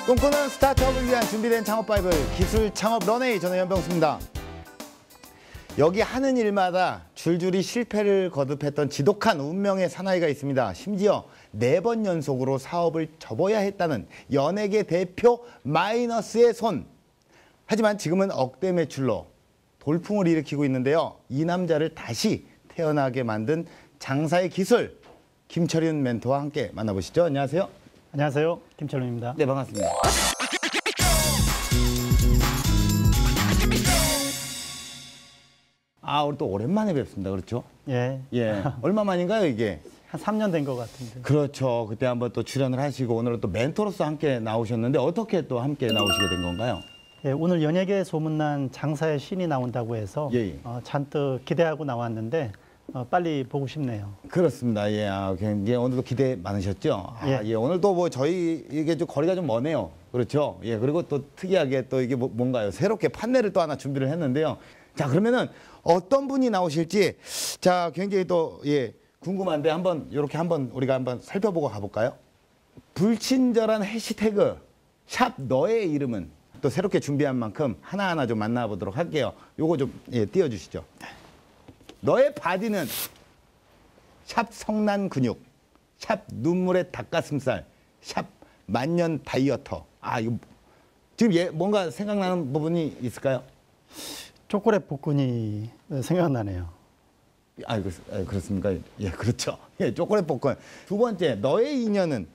꿈꾸는 스타트업을 위한 준비된 창업 바이블 기술 창업 런웨이, 저는 연병수입니다. 여기 하는 일마다 줄줄이 실패를 거듭했던 지독한 운명의 사나이가 있습니다. 심지어 4번 연속으로 사업을 접어야 했다는 연예계 대표 마이너스의 손. 하지만 지금은 억대 매출로 돌풍을 일으키고 있는데요. 이 남자를 다시 태어나게 만든 장사의 기술, 김철윤 멘토와 함께 만나보시죠. 안녕하세요. 안녕하세요. 김철윤입니다. 네, 반갑습니다. 우리 또 오랜만에 뵙습니다. 그렇죠? 예. 예. 얼마 만인가요, 이게? 한 3년 된 것 같은데. 그렇죠. 그때 한번 또 출연을 하시고 오늘은 또 멘토로서 함께 나오셨는데 어떻게 또 함께 나오시게 된 건가요? 예, 오늘 연예계에 소문난 장사의 신이 나온다고 해서 예. 잔뜩 기대하고 나왔는데 빨리 보고 싶네요. 그렇습니다. 예. 굉장히 오늘도 기대 많으셨죠? 예. 오늘도 뭐 저희 이게 좀 거리가 좀 머네요. 그렇죠? 예. 그리고 또 특이하게 또 이게 뭔가요? 새롭게 판넬을 또 하나 준비를 했는데요. 자, 그러면은 어떤 분이 나오실지 자, 굉장히 또 궁금한데 한번 이렇게 한번 우리가 한번 살펴보고 가볼까요? 불친절한 해시태그 샵 너의 이름은 또 새롭게 준비한 만큼 하나하나 좀 만나보도록 할게요. 요거 좀 띄워주시죠. 너의 바디는 샵 성난 근육, 샵 눈물의 닭가슴살, 샵 만년 다이어터. 이거 지금 뭔가 생각나는 부분이 있을까요? 초콜릿 복근이 생각나네요. 그렇습니까? 예, 그렇죠. 예, 초콜릿 복근. 두 번째, 너의 인연은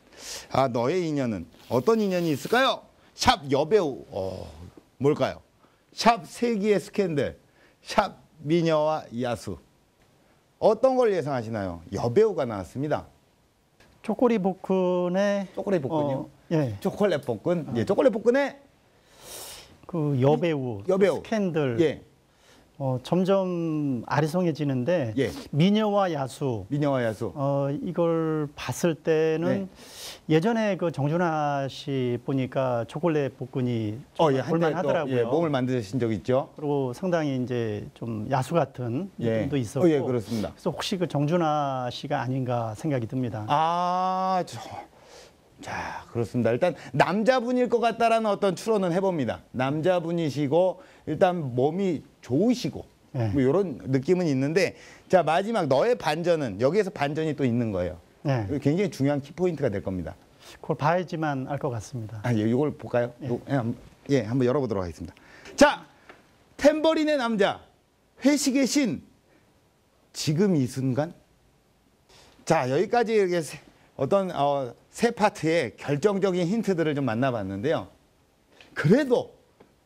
너의 인연은 어떤 인연이 있을까요? 샵 여배우. 뭘까요? 샵 세기의 스캔들, 샵 미녀와 야수. 어떤 걸 예상하시나요? 여배우가 나왔습니다. 초콜릿 복근의 초콜릿 복근이요? 예. 초콜릿 복근. 예, 초콜릿 복근의 그 여배우, 스캔들. 예. 점점 아리송해지는데 예. 미녀와 야수. 이걸 봤을 때는 예전에 그 정준하 씨 보니까 초콜릿 복근이 볼만하더라고요. 예, 몸을 만드신 적 있죠. 그리고 상당히 이제 좀 야수 같은 느낌도 있었고. 예, 그렇습니다. 그래서 혹시 그 정준하 씨가 아닌가 생각이 듭니다. 자, 그렇습니다. 일단 남자분일 것 같다라는 어떤 추론은 해봅니다. 남자분이시고 일단 몸이 좋으시고 뭐 이런 느낌은 있는데, 자, 마지막 너의 반전은 여기에서 반전이 또 있는 거예요. 굉장히 중요한 키포인트가 될 겁니다. 그걸 봐야지만 알 것 같습니다. 이걸 볼까요? 한번 열어보도록 하겠습니다. 자, 탬버린의 남자, 회식의 신, 지금 이 순간. 자, 여기까지 이렇게 어떤 세 파트의 결정적인 힌트들을 좀 만나봤는데요. 그래도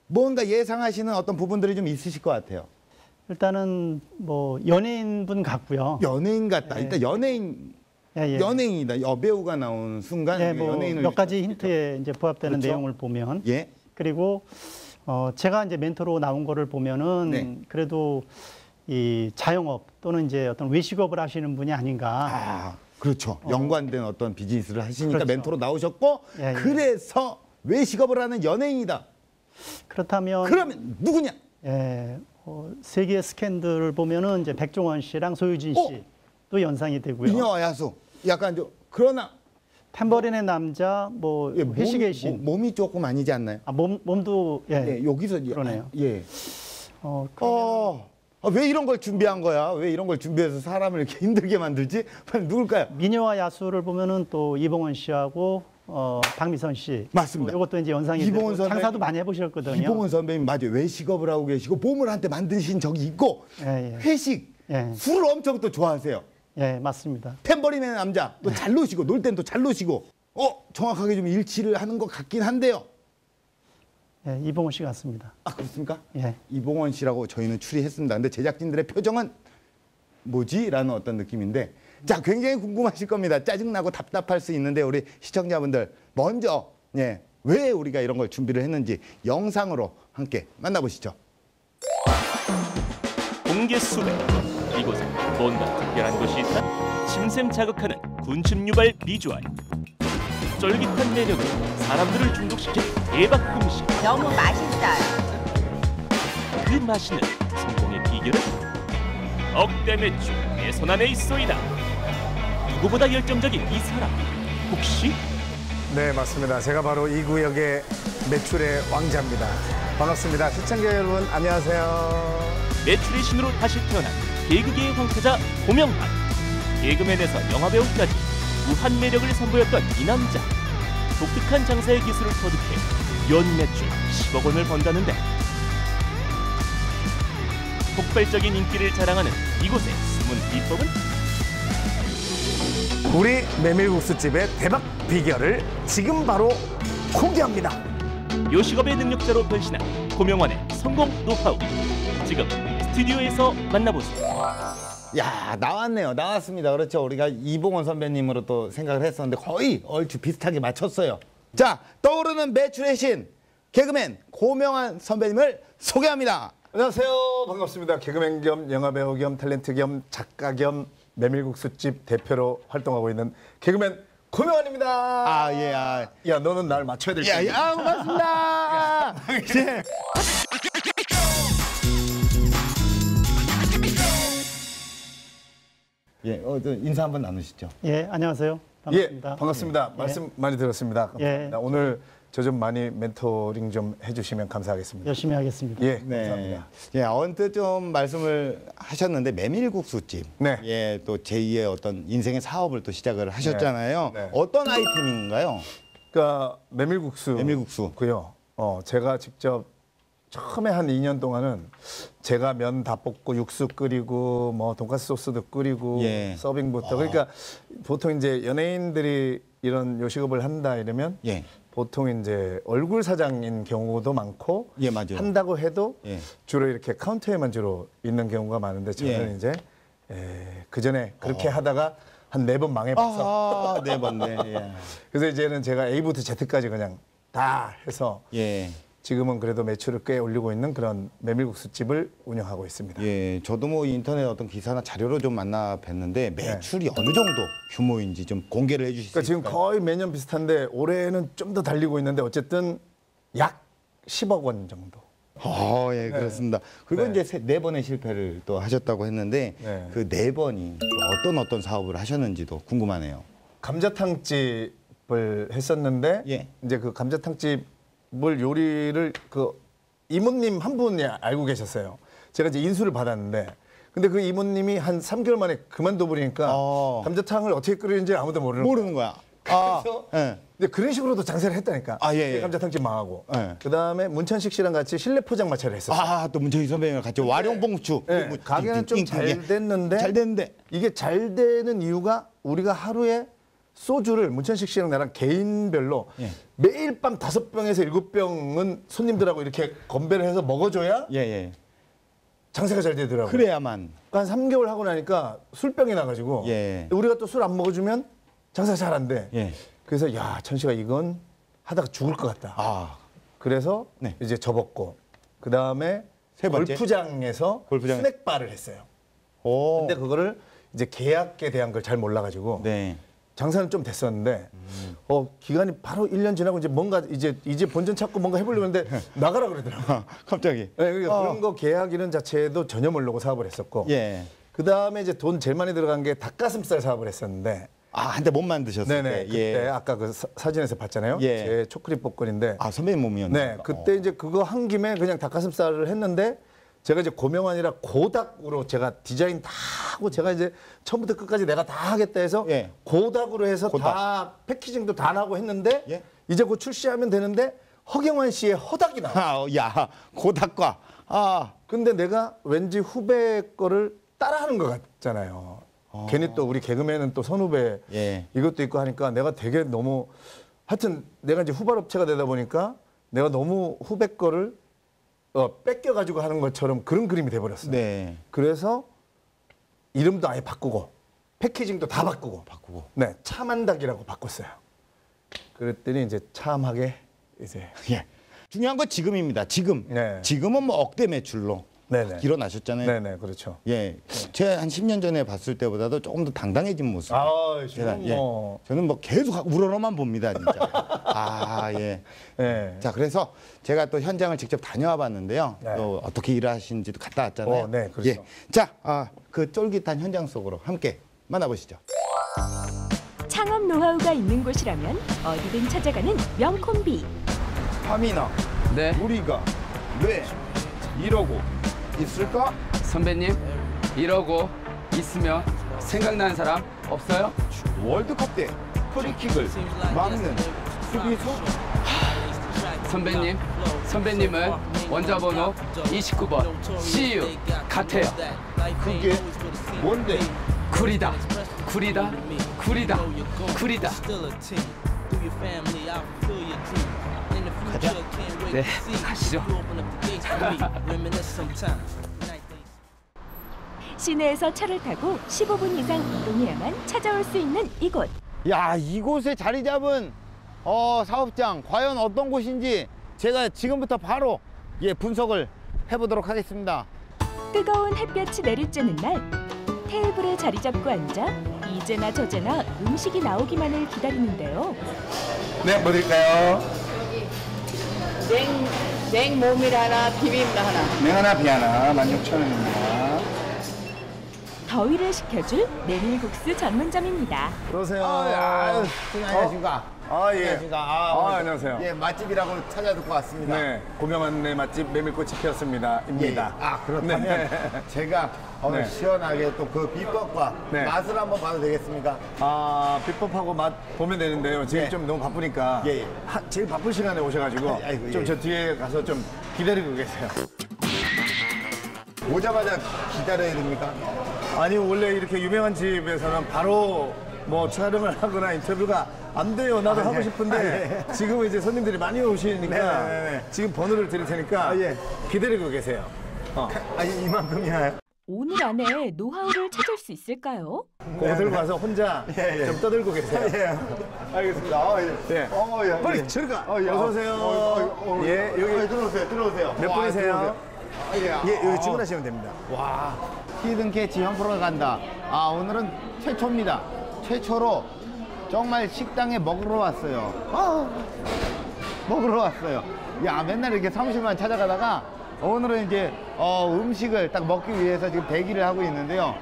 뭔가 예상하시는 어떤 부분들이 좀 있으실 것 같아요. 일단은 뭐 연예인분 같고요. 연예인 같다. 일단 연예인이다. 여배우가 나오는 순간 연예인을 몇 가지 힌트에 이제 부합되는 내용을 보면 그리고 제가 이제 멘토로 나온 거를 보면은 그래도 이 자영업 또는 이제 어떤 외식업을 하시는 분이 아닌가. 그렇죠. 연관된 어떤 비즈니스를 하시니까 멘토로 나오셨고 그래서 외식업을 하는 연예인이다. 그러면 누구냐? 세계의 스캔들을 보면은 이제 백종원 씨랑 소유진 씨도 연상이 되고요. 미녀와 야수. 약간 그러나 탬버린의 남자, 회식의 신. 몸이 조금 아니지 않나요? 몸도 여기서 그러네요. 왜 이런 걸 준비한 거야? 왜 이런 걸 준비해서 사람을 이렇게 힘들게 만들지? 누굴까요? 미녀와 야수를 보면은 또 이봉원 씨하고 박미선 씨. 맞습니다. 이것도 이제 연상이 되고 장사도 많이 해보셨거든요. 이봉원 선배님 맞아요. 외식업을 하고 계시고 몸을 한때 만드신 적이 있고 회식, 술을 엄청 또 좋아하세요. 맞습니다. 탬버린의 남자, 또 잘 노시고 놀 땐 또 잘 노시고 정확하게 좀 일치를 하는 것 같긴 한데요. 이봉원 씨 같습니다. 그렇습니까? 이봉원 씨라고 저희는 추리했습니다. 근데 제작진들의 표정은 뭐지? 라는 어떤 느낌인데, 자, 굉장히 궁금하실 겁니다. 짜증나고 답답할 수 있는데 우리 시청자분들 먼저 왜 우리가 이런 걸 준비를 했는지 영상으로 함께 만나보시죠. 공개 수배, 이곳에 뭔가 특별한 것이 있다. 침샘 자극하는 군침 유발 비주얼, 쫄깃한 매력으로 사람들을 중독시키는 대박 음식. 너무 맛있어요. 그 맛있는 성공의 비결은 억대 매출 내 손 안에 있소이다. 누구보다 열정적인 이 사람, 혹시 네, 맞습니다. 제가 바로 이 구역의 매출의 왕자입니다. 반갑습니다. 시청자 여러분, 안녕하세요. 매출의 신으로 다시 태어난 개그계의 황태자 고명환. 개그맨에서 영화배우까지 무한 매력을 선보였던 이 남자. 독특한 장사의 기술을 터득해 연 매출 10억 원을 번다는데 폭발적인 인기를 자랑하는 이곳의 숨은 비법은? 우리 메밀국수집의 대박 비결을 지금 바로 공개합니다. 요식업의 능력자로 변신한 고명환의 성공 노하우. 지금 스튜디오에서 만나보세요. 야, 나왔네요. 나왔습니다. 그렇죠. 우리가 이봉원 선배님으로 또 생각을 했었는데 거의 얼추 비슷하게 맞췄어요. 자, 떠오르는 매출의 신 개그맨 고명환 선배님을 소개합니다. 안녕하세요. 반갑습니다. 개그맨 겸 영화배우 겸 탤런트 겸 작가 겸 메밀국수집 대표로 활동하고 있는 개그맨 고명환입니다. 아, 예. 아. 야, 너는 날 맞춰야 될 거야. 야, 고맙습니다. 네. 예, 저 인사 한번 나누시죠. 예, 안녕하세요. 반갑습니다. 예, 반갑습니다. 예. 말씀 많이 들었습니다. 예. 오늘 저 좀 많이 멘토링 좀 해주시면 감사하겠습니다. 열심히 하겠습니다. 예, 네. 감사합니다. 예, 언뜻 좀 말씀을 하셨는데 메밀국수집. 네. 예, 또 제2의 어떤 인생의 사업을 또 시작을 하셨잖아요. 네. 어떤 아이템인가요? 그러니까 메밀국수. 메밀국수. 고요. 제가 직접 처음에 한 2년 동안은 제가 면 다 볶고 육수 끓이고 뭐 돈가스 소스도 끓이고 예. 서빙부터. 그러니까 보통 이제 연예인들이 이런 요식업을 한다 이러면 예. 보통 이제 얼굴 사장인 경우도 많고 예, 맞아요. 한다고 해도 예. 주로 이렇게 카운터에만 주로 있는 경우가 많은데 저는 예. 이제 그 전에 그렇게 하다가 한 4번 망해봤어. 아, 네 번, 네. 예. 그래서 이제는 제가 A부터 Z까지 그냥 다 해서 예. 지금은 그래도 매출을 꽤 올리고 있는 그런 메밀국수집을 운영하고 있습니다. 예, 저도 뭐 인터넷 어떤 기사나 자료로 좀 만나 뵀는데 매출이 어느 정도 규모인지 좀 공개를 해주실 수 그러니까 지금 있을까요? 거의 매년 비슷한데 올해는 좀 더 달리고 있는데 어쨌든 약 10억 원 정도. 예, 그렇습니다. 그리고 네. 이제 4번의 실패를 또 하셨다고 했는데 네. 그 4번이 어떤 사업을 하셨는지도 궁금하네요. 감자탕집을 했었는데 예. 이제 그 감자탕집을 요리를 그 이모님 한 분이 알고 계셨어요. 제가 이제 인수를 받았는데 근데 그 이모님이 한 3개월 만에 그만둬 버리니까 감자탕을 어떻게 끓이는지 아무도 모르는 거야. 그래서 예. 근데 그런 식으로도 장사를 했다니까. 아, 예, 예. 감자탕집 망하고. 예. 그다음에 문천식 씨랑 같이 실내 포장마차를 했었어요. 또 문철희 선배님과 같이 와룡봉추. 네, 뭐, 가게는 좀 잘 됐는데 잘 됐는데 이게 잘 되는 이유가 우리가 하루에 소주를 문천식 씨랑 나랑 개인별로 예. 매일 밤 5병에서 7병은 손님들하고 이렇게 건배를 해서 먹어줘야 예. 장사가 잘 되더라고요. 그래야만. 그러니까 한 3개월 하고 나니까 술병이 나가지고 예. 우리가 또 술 안 먹어주면 장사가 잘 안 돼. 예. 그래서 야, 천식아 이건 하다가 죽을 것 같다. 그래서 네. 이제 접었고 그다음에 세 번째? 골프장에서 스낵바를 했어요. 근데 그거를 이제 계약에 대한 걸 잘 몰라가지고 네. 장사는 좀 됐었는데 기간이 바로 1년 지나고 이제 뭔가 이제 본전 찾고 뭔가 해보려고 했는데 나가라 그러더라고요. 갑자기. 네, 그러니까 그런 거 계약 이런 자체도 전혀 모르고 사업을 했었고 예. 그다음에 이제 돈 제일 많이 들어간 게 닭가슴살 사업을 했었는데 한때 못 만드셨을 네네 때. 그때 아까 그 사진에서 봤잖아요. 예. 제 초크릿 복근인데 선배님 몸이었나요? 네, 그때 이제 그거 한 김에 그냥 닭가슴살을 했는데 제가 이제 고명환이라 고닭으로 제가 디자인 다 하고 제가 이제 처음부터 끝까지 내가 다 하겠다 해서 예. 고닭으로 해서 고닭. 다 패키징도 다 나고 했는데 예? 이제 곧 출시하면 되는데 허경환 씨의 허닭이 나와. 야, 고닭과. 근데 내가 왠지 후배 거를 따라하는 것 같잖아요. 괜히 또 우리 개그맨은 또 선후배 예. 이것도 있고 하니까 내가 되게 너무 하여튼 내가 이제 후발업체가 되다 보니까 내가 너무 후배 거를 뺏겨가지고 하는 것처럼 그런 그림이 돼버렸어요. 네. 그래서 이름도 아예 바꾸고 패키징도 다 바꾸고. 네, 참한닭이라고 바꿨어요. 그랬더니 이제 참하게 이제. 예. 중요한 건 지금입니다. 지금. 네. 지금은 뭐 억대 매출로 네네. 일어나셨잖아요. 네네, 그렇죠. 예. 제가 한 10년 전에 봤을 때보다도 조금 더 당당해진 모습. 저는 뭐 계속 우러러만 봅니다, 진짜. 예. 네. 자, 그래서 제가 또 현장을 직접 다녀와 봤는데요. 네. 또 어떻게 일하시는지도 갔다 왔잖아요. 네, 그렇죠. 예. 자, 그 쫄깃한 현장 속으로 함께 만나보시죠. 창업 큰 노하우가 있는 곳이라면 어디든 찾아가는 명콤비. 파미나, 네, 우리가 왜 이러고 있을까? 선배님 이러고 있으면 생각나는 사람 없어요? 월드컵 때 프리킥을 막는 수비수? 선배님은 원자번호 29번 CU 같아요. 그게 뭔데? 구리다. 가자. 네, 가시죠. 시내에서 차를 타고 15분 이상 이동해야만 찾아올 수 있는 이곳. 야, 이곳에 자리 잡은 사업장 과연 어떤 곳인지 제가 지금부터 바로 분석을 해보도록 하겠습니다. 뜨거운 햇볕이 내리쬐는 날 테이블에 자리 잡고 앉아 이제나 저제나 음식이 나오기만을 기다리는데요. 네, 뭐 드릴까요? 냉모밀 하나, 비빔도 하나. 네 하나, 비 하나, 16,000원입니다. 더위를 식혀줄 메밀국수 전문점입니다. 들어오세요. 안녕하십니까. 예. 안녕하십니까. 안녕하세요. 예, 맛집이라고 찾아 듣고 왔습니다. 네, 고명한내 맛집 메밀꽃이 피었습니다. 입니다. 그렇다면 네. 제가 오늘 네. 시원하게 또 그 비법과 네. 맛을 한번 봐도 되겠습니까? 비법하고 맛 보면 되는데요. 지금 네. 좀 너무 바쁘니까 예. 제일 바쁜 시간에 오셔가지고 아이고, 좀 예. 저 뒤에 가서 좀 기다리고 계세요. 오자마자 기다려야 됩니까? 아니 원래 이렇게 유명한 집에서는 바로 뭐 촬영을 하거나 인터뷰가 안 돼요. 나도 하고 네. 싶은데 지금은 이제 손님들이 많이 오시니까 네. 지금 번호를 드릴 테니까 기다리고 계세요. 아니, 이만큼이야. 오늘 안에 노하우를 찾을 수 있을까요? 그거 들고 가서 혼자 좀 떠들고 계세요. 알겠습니다. 네. 빨리 저리 가. 어서 오세요. 예, 여기 들어오세요. 몇 분이세요? 여기 주문하시면 됩니다. 와, 히든 캐치 현프로가 간다. 오늘은 최초입니다. 최초로 정말 식당에 먹으러 왔어요. 먹으러 왔어요. 야, 맨날 이렇게 사무실만 찾아가다가 오늘은 이제 음식을 딱 먹기 위해서 지금 대기를 하고 있는데요.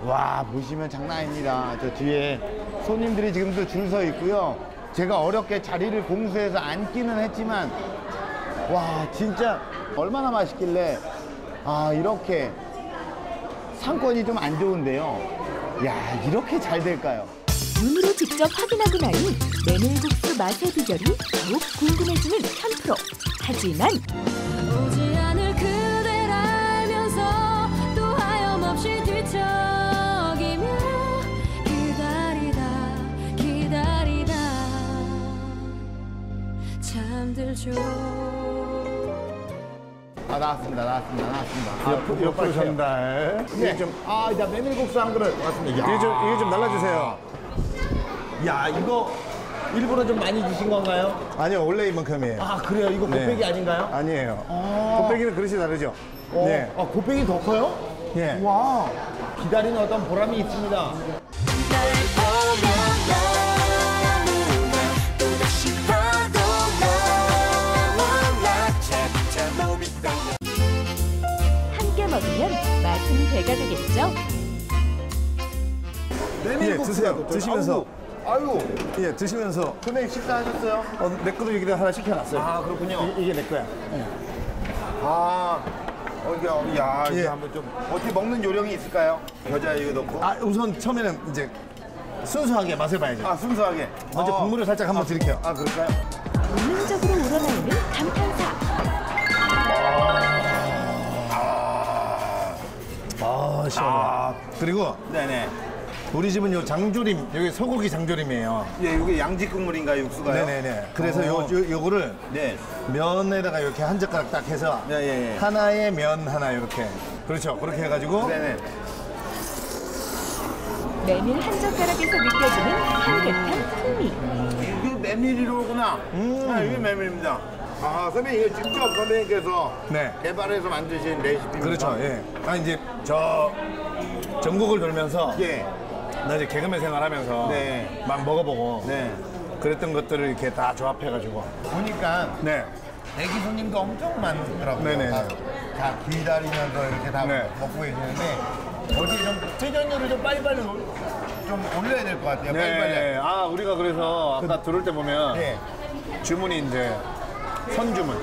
와, 보시면 장난 아닙니다. 저 뒤에 손님들이 지금도 줄 서 있고요. 제가 어렵게 자리를 공수해서 앉기는 했지만 와, 진짜 얼마나 맛있길래 이렇게 상권이 좀 안 좋은데요. 야, 이렇게 잘 될까요? 눈으로 직접 확인하고 나니 메밀국수 맛의 비결이 더욱 궁금해지는 현프로. 하지만 오지 않을 그댈 알면서 또 하염없이 뒤척이며 기다리다 잠들죠. 나왔습니다. 옆으로 전달. 네. 자, 메밀국수 한 그릇 왔습니다. 이게 좀 날라주세요. 야, 이거 일부러 좀 많이 주신 건가요? 아니요, 원래 이만큼이에요. 그래요? 이거 네. 곱빼기 아닌가요? 아니에요. 곱빼기는 그릇이 다르죠? 네. 곱빼기 더 커요? 예. 와, 기다리는 어떤 보람이 있습니다. 함께 먹으면 맛은 배가 되겠죠? 드세요. 드시면서. 아유. 예, 드시면서. 선생님 식사하셨어요? 내 거도 여기다 하나 시켜놨어요. 그렇군요. 이게 내 거야. 이게 예. 한번 좀 어떻게 먹는 요령이 있을까요? 겨자 이거 넣고. 우선 처음에는 이제 순수하게 맛을 봐야죠. 순수하게. 먼저 국물을 살짝 한번 드릴게요. 그럴까요? 본능적으로 우러나오는 감탄사. 시원해. 그리고 네네. 우리 집은 요 장조림, 여기 소고기 장조림이에요. 예, 이게 양지 국물인가요, 육수가요? 네네네. 그래서 요거를 네. 면에다가 이렇게 한 젓가락 딱 해서 예. 하나에 면 하나 이렇게. 그렇죠. 그렇게 해가지고 네네. 메밀 한 젓가락에서 느껴지는 향긋한 풍미. 이게 메밀이로구나. 이게 메밀입니다. 선생님 이거 직접 선생님께서 네. 개발해서 만드신 레시피입니다. 그렇죠. 예. 이제 저 전국을 돌면서 나 이제 개그맨 생활하면서 네. 막 먹어보고 네. 그랬던 것들을 이렇게 다 조합해가지고. 보니까 네. 대기 손님도 엄청 많더라고요. 네네. 다 기다리면서 이렇게 다 네. 먹고 계시는데 어떻게 좀 회전율을 좀 빨리빨리 좀 올려야 될 것 같아요. 빨리빨리. 네. 아, 우리가 그래서 아까 들어올 때 보면 네. 주문이 이제 선주문.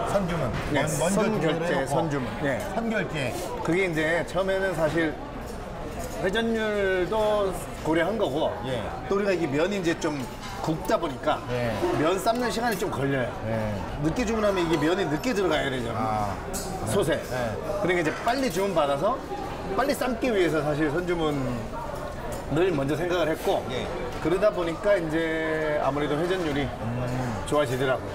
선주문. 네, 먼저 선결제, 주문을 해놓고. 선주문. 네. 선결제. 그게 이제 처음에는 사실 회전율도 고려한 거고 예. 또 우리가 이게 면이 이제 좀 굽다 보니까 예. 면 삶는 시간이 좀 걸려요. 예. 늦게 주문하면 이게 면이 늦게 들어가야 되잖아. 아. 솥에. 그러니까 이제 빨리 주문 받아서 빨리 삶기 위해서 사실 선주문을 먼저 생각을 했고 예. 그러다 보니까 이제 아무래도 회전율이 좋아지더라고요.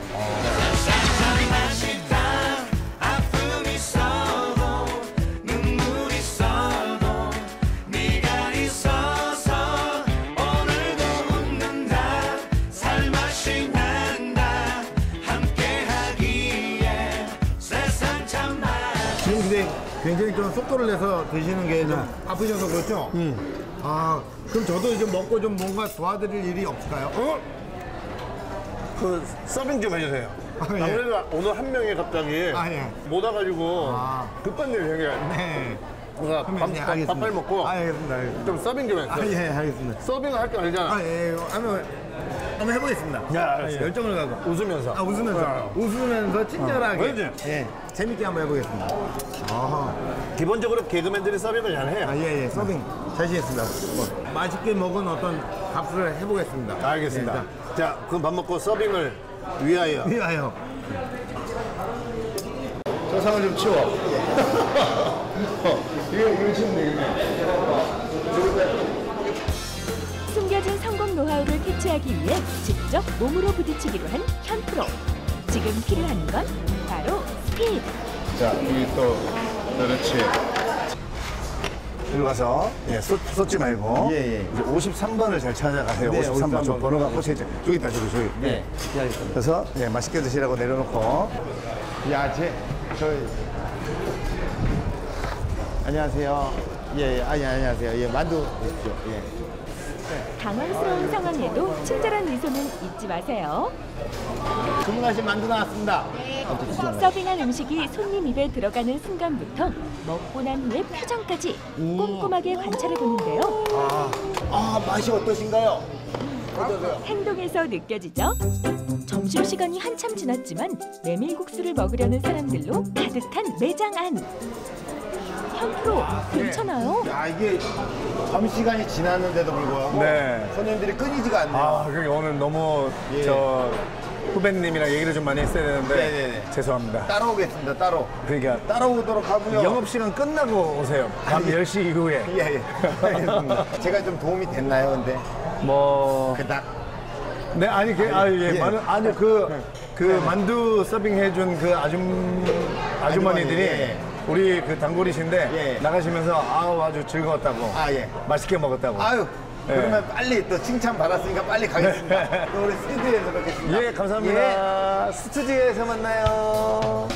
지금 근데 굉장히 좀 속도를 내서 드시는 게 좀 아프셔서 그렇죠? 아, 그럼 저도 이제 먹고 좀 뭔가 도와드릴 일이 없을까요? 그 서빙 좀 해주세요. 아, 예. 아무래도 오늘 한 명이 갑자기 아, 예. 못 와가지고 아. 급한 일이 생겨요. 네. 그러니까 선배님, 알겠습니다. 밥 빨리 먹고 아, 알겠습니다. 알겠습니다. 좀 서빙 좀 아, 해주세요. 예, 알겠습니다. 서빙을 할 게 아니잖아. 아, 예, 한번 해보겠습니다. 야, 알았어요. 예, 열정을 가고. 웃으면서. 아, 웃으면서. 웃으면서 친절하게. 그렇지? 예, 재밌게 한번 해보겠습니다. 아하. 기본적으로 개그맨들이 서빙을 잘해요. 아, 예, 예, 서빙 자신있습니다. 뭐, 맛있게 먹은 어떤 값을 해보겠습니다. 알겠습니다. 예, 자, 그럼 밥 먹고 서빙을 위하여. 위하여. 저 상을 좀 치워. 이거 치면 되겠네. 숨겨진 성공 노하우를 캐치하기 위해 직접 몸으로 부딪히기로 한 현프로. 지금 필요한 건 바로 스피드. 자, 여기 또, 그렇지. 일로 가서, 예, 쏟지 말고. 예, 예. 이제 53번을 잘 찾아가세요. 네, 53번. 저 53번. 번호가 꽂혀있죠. 저기 있다, 저기. 네. 그래서, 예, 맛있게 드시라고 내려놓고. 야, 안녕하세요. 예, 예, 아니, 안녕하세요. 예, 만두 드십시오. 예. 당황스러운 상황에도 친절한 미소는 잊지 마세요. 주문하신 만두 나왔습니다. 서빙한 음식이 손님 입에 들어가는 순간부터 먹고 난 후의 표정까지 꼼꼼하게 관찰해 보는데요. 아, 맛이 어떠신가요? 행동에서 느껴지죠? 점심시간이 한참 지났지만 메밀국수를 먹으려는 사람들로 가득한 매장 안. 현프로 괜찮아요? 야, 이게 점심시간이 지났는데도 불구하고 네. 손님들이 끊이지가 않네요. 아, 그게 오늘 너무, 예. 저, 후배님이랑 얘기를 좀 많이 했어야 되는데. 네네네. 죄송합니다. 따라오겠습니다, 따로. 그러니까. 따라오도록 하고요. 영업시간 끝나고 오세요. 밤 10시 이후에. 예, 예. 알겠습니다. 제가 좀 도움이 됐나요, 근데? 뭐. 그닥. 네, 아니, 예. 예. 아니, 그 만두 서빙 해준 그 아주머니들이 예. 우리 그 단골이신데 예. 나가시면서 아주 즐거웠다고. 아, 예. 맛있게 먹었다고. 아유, 예. 그러면 빨리 또 칭찬 받았으니까 빨리 가겠습니다. 또 우리 스튜디오에서 뵙겠습니다. 예, 감사합니다. 스튜디오에서 만나요.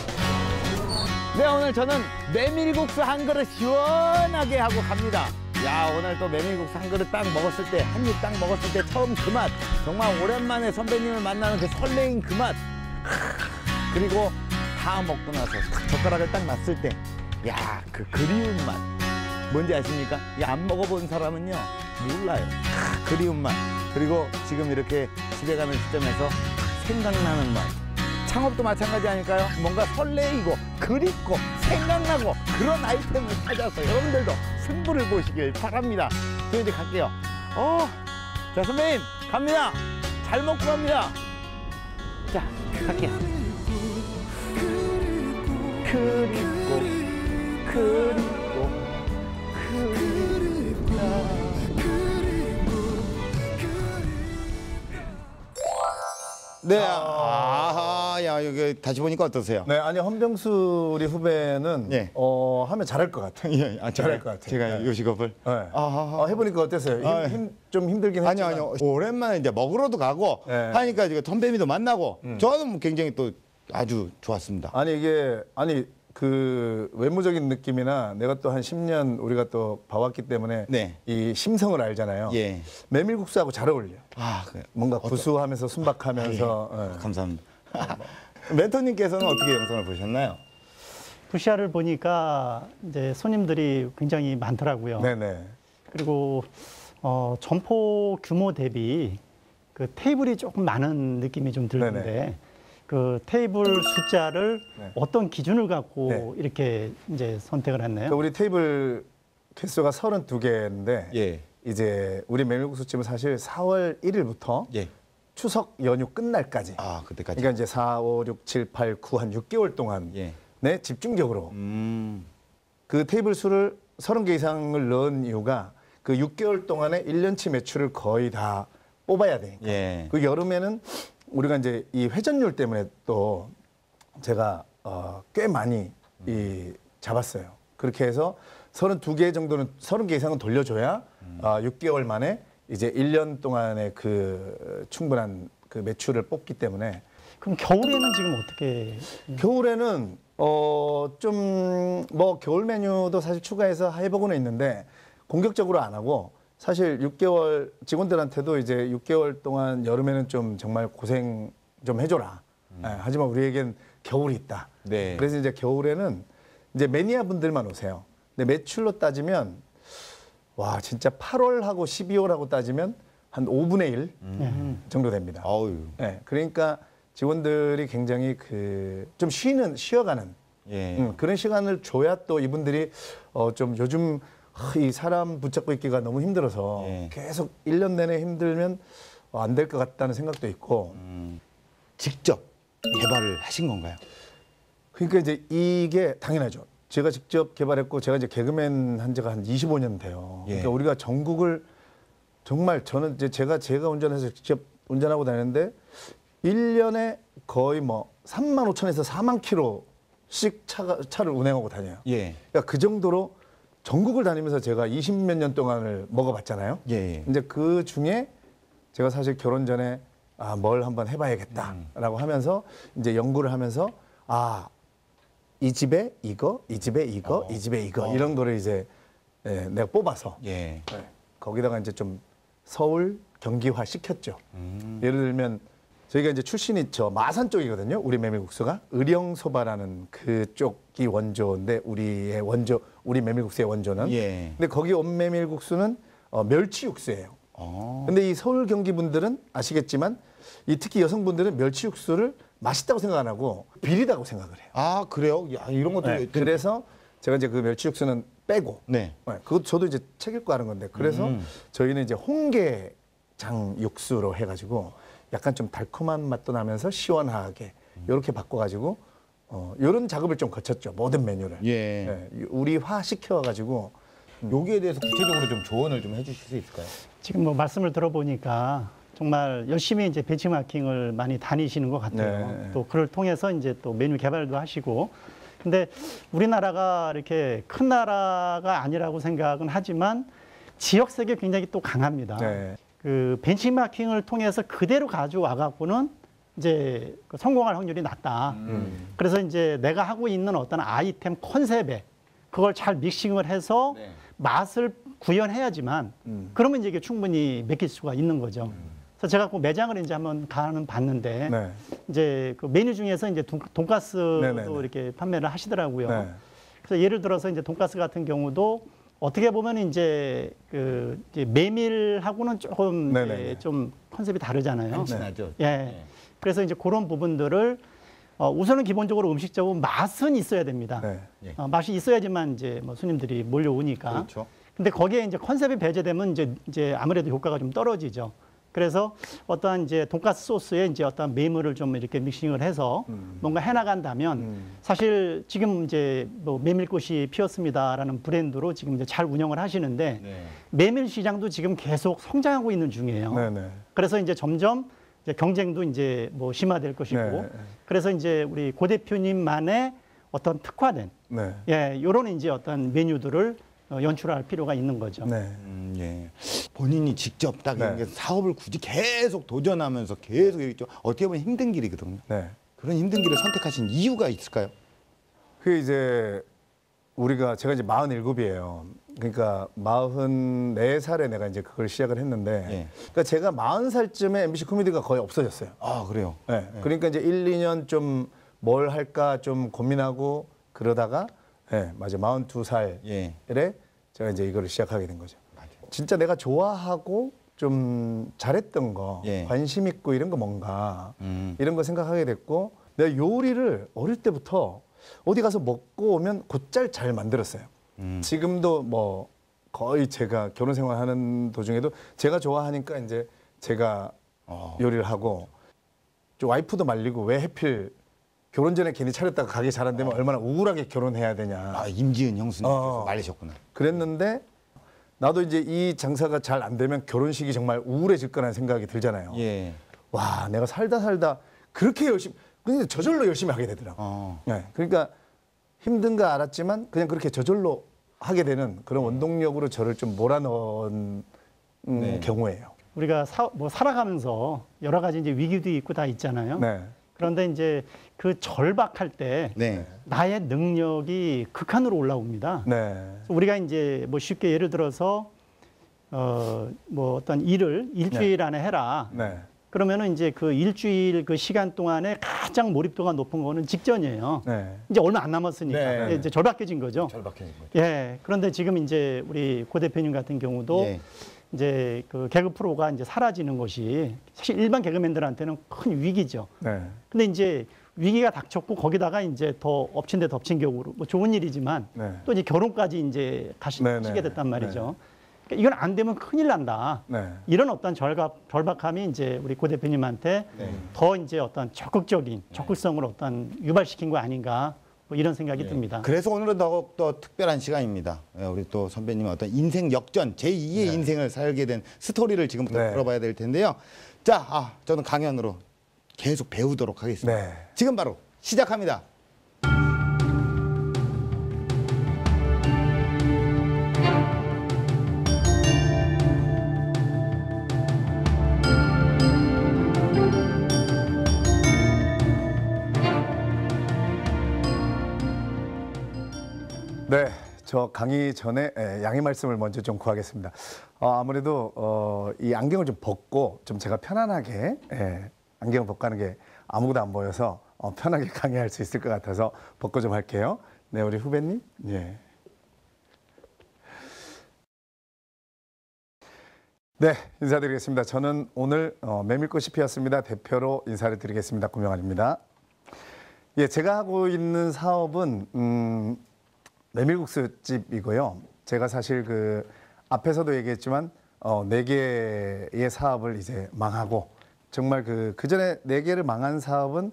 네, 오늘 저는 메밀국수 한 그릇 시원하게 하고 갑니다. 야, 오늘 또 메밀국수 한 그릇 딱 먹었을 때, 한 입 딱 먹었을 때 처음 그 맛. 정말 오랜만에 선배님을 만나는 그 설레임 그 맛. 그리고 다 먹고 나서 젓가락을 딱 놨을 때, 야, 그 그리운 맛. 뭔지 아십니까? 이 안 먹어본 사람은요, 몰라요. 그리운 맛. 그리고 지금 이렇게 집에 가는 시점에서 생각나는 맛. 창업도 마찬가지 아닐까요? 뭔가 설레이고 그립고 생각나고 그런 아이템을 찾아서 여러분들도 승부를 보시길 바랍니다. 저 이제 갈게요. 자, 선배님 갑니다. 잘 먹고 갑니다. 자, 갈게요. 그립고 네, 야, 여기 다시 보니까 어떠세요? 네, 아니 헌병수 우리 후배는 예. 하면 잘할 것 같아요. 예, 잘할 것 같아요. 제가 네. 요 직업을. 네. 해보니까 어땠어요? 좀 힘들긴 아니요, 했지만. 아니요. 오랜만에 이제 먹으러도 가고 네. 하니까 이제 선배님도 만나고 저는 굉장히 또 아주 좋았습니다. 아니 이게 그 외모적인 느낌이나 내가 또 한 10년 우리가 또 봐왔기 때문에 네. 이 심성을 알잖아요. 예. 메밀국수하고 잘 어울려. 그래요. 뭔가 구수하면서 순박하면서. 감사합니다. 멘토님께서는 어떻게 영상을 보셨나요? 부시아를 보니까 이제 손님들이 굉장히 많더라고요. 네네. 그리고 점포 규모 대비 그 테이블이 조금 많은 느낌이 좀 들던데 네네. 그 테이블 숫자를 네. 어떤 기준을 갖고 네. 이렇게 이제 선택을 했나요? 그러니까 우리 테이블 개수가 32개인데 예. 이제 우리 메밀국수집은 사실 4월 1일부터 예. 추석 연휴 끝날까지. 아, 그때까지. 그러니까 이제 4, 5, 6, 7, 8, 9 한 6개월 동안 예. 네, 집중적으로 그 테이블 수를 30개 이상을 넣은 이유가 그 6개월 동안에 1년치 매출을 거의 다 뽑아야 되니까. 예. 그 여름에는 우리가 이제 이 회전율 때문에 또 제가 꽤 많이 잡았어요. 그렇게 해서 32개 정도는 30개 이상은 돌려줘야 6개월 만에 이제 1년 동안의 그 충분한 그 매출을 뽑기 때문에. 그럼 겨울에는 지금 어떻게? 겨울에는 좀 뭐 겨울 메뉴도 사실 추가해서 해보고는 있는데 공격적으로 안 하고 사실 6개월 직원들한테도 이제 6개월 동안 여름에는 좀 정말 고생 좀 해줘라. 하지만 우리에겐 겨울이 있다. 네. 그래서 이제 겨울에는 이제 매니아 분들만 오세요. 근데 매출로 따지면 와 진짜 8월하고 12월하고 따지면 한 5분의 1 정도 됩니다. 아유. 네, 그러니까 직원들이 굉장히 그 좀 쉬어가는 예. 그런 시간을 줘야 또 이분들이 좀 요즘 이 사람 붙잡고 있기가 너무 힘들어서 예. 계속 1년 내내 힘들면 안 될 것 같다는 생각도 있고. 직접 개발을 하신 건가요? 그러니까 이제 이게 당연하죠. 제가 직접 개발했고 제가 이제 개그맨 한 지가 한 25년 돼요. 예. 그러니까 우리가 전국을 정말 저는 이제 제가 운전해서 직접 운전하고 다니는데 1년에 거의 뭐 3만 5천에서 4만 킬로씩 차를 운행하고 다녀요. 예. 그러니까 그 정도로 전국을 다니면서 제가 20몇 년 동안을 먹어봤잖아요. 예. 이제 그 중에 제가 사실 결혼 전에 뭘 한번 해봐야겠다라고 하면서 이제 연구를 하면서 이 집에 이거, 이 집에 이거, 이 집에 이거 이런 거를 이제 내가 뽑아서 예. 거기다가 이제 좀 서울 경기화 시켰죠. 예를 들면 저희가 이제 출신이 저 마산 쪽이거든요. 우리 메밀국수가 의령소바라는 그쪽이 원조인데 우리 메밀국수의 원조는. 예. 근데 거기 온 메밀국수는 멸치 육수예요. 근데 이 서울 경기 분들은 아시겠지만 이 특히 여성분들은 멸치 육수를 맛있다고 생각 안 하고 비리다고 생각을 해요. 아, 그래요? 야, 이런 것도. 네, 그래서 제가 이제 그 멸치 육수는 빼고. 네. 그것도 저도 이제 책 읽고 하는 건데 그래서 저희는 이제 홍게장 육수로 해가지고 약간 좀 달콤한 맛도 나면서 시원하게 이렇게 바꿔가지고 이런 작업을 좀 거쳤죠. 모든 메뉴를. 예. 우리화 시켜가지고 여기에 대해서 구체적으로 좀 조언을 좀 해주실 수 있을까요? 지금 뭐 말씀을 들어보니까 정말 열심히 이제 벤치마킹을 많이 다니시는 것 같아요. 네. 또 그를 통해서 이제 또 메뉴 개발도 하시고. 근데 우리나라가 이렇게 큰 나라가 아니라고 생각은 하지만 지역색이 굉장히 또 강합니다. 네. 그 벤치마킹을 통해서 그대로 가져와 갖고는 이제 성공할 확률이 낮다. 그래서 이제 내가 하고 있는 어떤 아이템 컨셉에 그걸 잘 믹싱을 해서 네. 맛을 구현해야지만 그러면 이제 이게 충분히 맡길 수가 있는 거죠. 그래서 제가 그 매장을 이제 한번 봤는데 네. 이제 그 메뉴 중에서 이제 돈가스도 네네네. 이렇게 판매를 하시더라고요. 네. 그래서 예를 들어서 이제 돈가스 같은 경우도 어떻게 보면 이제 그 이제 메밀하고는 조금 네네네. 이제 좀 컨셉이 다르잖아요. 한친하죠. 예. 네. 그래서 이제 그런 부분들을 우선은 기본적으로 음식적으로 맛은 있어야 됩니다. 네. 맛이 있어야지만 이제 뭐 손님들이 몰려오니까. 그렇죠. 근데 거기에 이제 컨셉이 배제되면 이제 아무래도 효과가 좀 떨어지죠. 그래서 어떠한 이제 돈가스 소스에 이제 어떤 메밀을 좀 이렇게 믹싱을 해서 뭔가 해나간다면 사실 지금 이제 뭐 메밀꽃이 피었습니다라는 브랜드로 지금 이제 잘 운영을 하시는데 네. 메밀 시장도 지금 계속 성장하고 있는 중이에요. 네네. 그래서 이제 점점 이제 경쟁도 이제 뭐 심화될 것이고 네. 그래서 이제 우리 고 대표님만의 어떤 특화된 네. 이런 이제 어떤 메뉴들을 연출할 필요가 있는 거죠. 네. 예. 본인이 직접 딱 네. 이렇게 사업을 굳이 계속 도전하면서 계속 이렇게 어떻게 보면 힘든 길이거든요. 네. 그런 힘든 길을 선택하신 이유가 있을까요? 그 이제 제가 이제 47이에요. 그러니까 44살에 내가 이제 그걸 시작을 했는데 예. 그러니까 제가 40살쯤에 MBC 코미디가 거의 없어졌어요. 아, 그래요? 네. 그러니까 이제 1, 2년 좀 뭘 할까 좀 고민하고 그러다가 맞아 42살에 예. 제가 이제 이거를 시작하게 된 거죠. 진짜 내가 좋아하고 좀 잘했던 거, 관심 있고 이런 거 뭔가 이런 거 생각하게 됐고 내가 요리를 어릴 때부터 어디 가서 먹고 오면 곧잘 잘 만들었어요. 지금도 뭐 거의 제가 결혼 생활하는 도중에도 제가 좋아하니까 이제 제가 요리를 하고 좀 와이프도 말리고 왜 하필 결혼 전에 괜히 차렸다가 가게 잘 안 되면 얼마나 우울하게 결혼해야 되냐. 아, 임지은 형수님께서 말리셨구나. 그랬는데 나도 이제 이 장사가 잘 안 되면 결혼식이 정말 우울해질 거라는 생각이 들잖아요. 예. 와, 내가 살다 그렇게 열심히, 근데 저절로 열심히 하게 되더라고. 네, 그러니까 힘든 거 알았지만 그냥 그렇게 저절로 하게 되는 그런 원동력으로 저를 좀 몰아넣은 경우예요. 우리가 살아가면서 여러 가지 이제 위기도 있고 다 있잖아요. 네. 그런데 이제 그 절박할 때 나의 능력이 극한으로 올라옵니다. 네. 우리가 이제 뭐 쉽게 예를 들어서 뭐 어떤 일을 일주일 안에 해라. 네. 그러면은 이제 그 일주일 그 시간 동안에 가장 몰입도가 높은 거는 직전이에요. 네. 이제 얼마 안 남았으니까 네. 이제 절박해진 거죠. 절박해진 거죠. 예. 그런데 지금 이제 우리 고 대표님 같은 경우도 이제 그 개그 프로가 이제 사라지는 것이 사실 일반 개그맨들한테는 큰 위기죠. 네. 근데 이제 위기가 닥쳤고 거기다가 이제 더 엎친 데 덮친 격으로 뭐 좋은 일이지만 또 이제 결혼까지 이제 하시게 됐단 말이죠. 그러니까 이건 안 되면 큰일 난다. 이런 어떤 절박함이 이제 우리 고 대표님한테 더 이제 어떤 적극적인 적극성을 어떤 유발시킨 거 아닌가. 뭐 이런 생각이 듭니다. 그래서 오늘은 더욱더 특별한 시간입니다. 우리 또 선배님의 어떤 인생 역전, 제2의 인생을 살게 된 스토리를 지금부터 들어봐야 될 텐데요. 자, 저는 강연으로 계속 배우도록 하겠습니다. 지금 바로 시작합니다. 네, 저 강의 전에 양해 말씀을 먼저 좀 구하겠습니다. 아무래도 이 안경을 좀 벗고 좀 제가 편안하게 안경을 벗고 하는 게 아무것도 안 보여서 편하게 강의할 수 있을 것 같아서 벗고 좀 할게요. 네, 우리 후배님. 예. 네, 인사드리겠습니다. 저는 오늘 메밀꽃이 피었습니다. 대표로 인사를 드리겠습니다. 구명환입니다. 예, 제가 하고 있는 사업은 메밀국수집이고요. 제가 사실 그 앞에서도 얘기했지만 4개의 사업을 이제 망하고 정말 그 전에 4개를 망한 사업은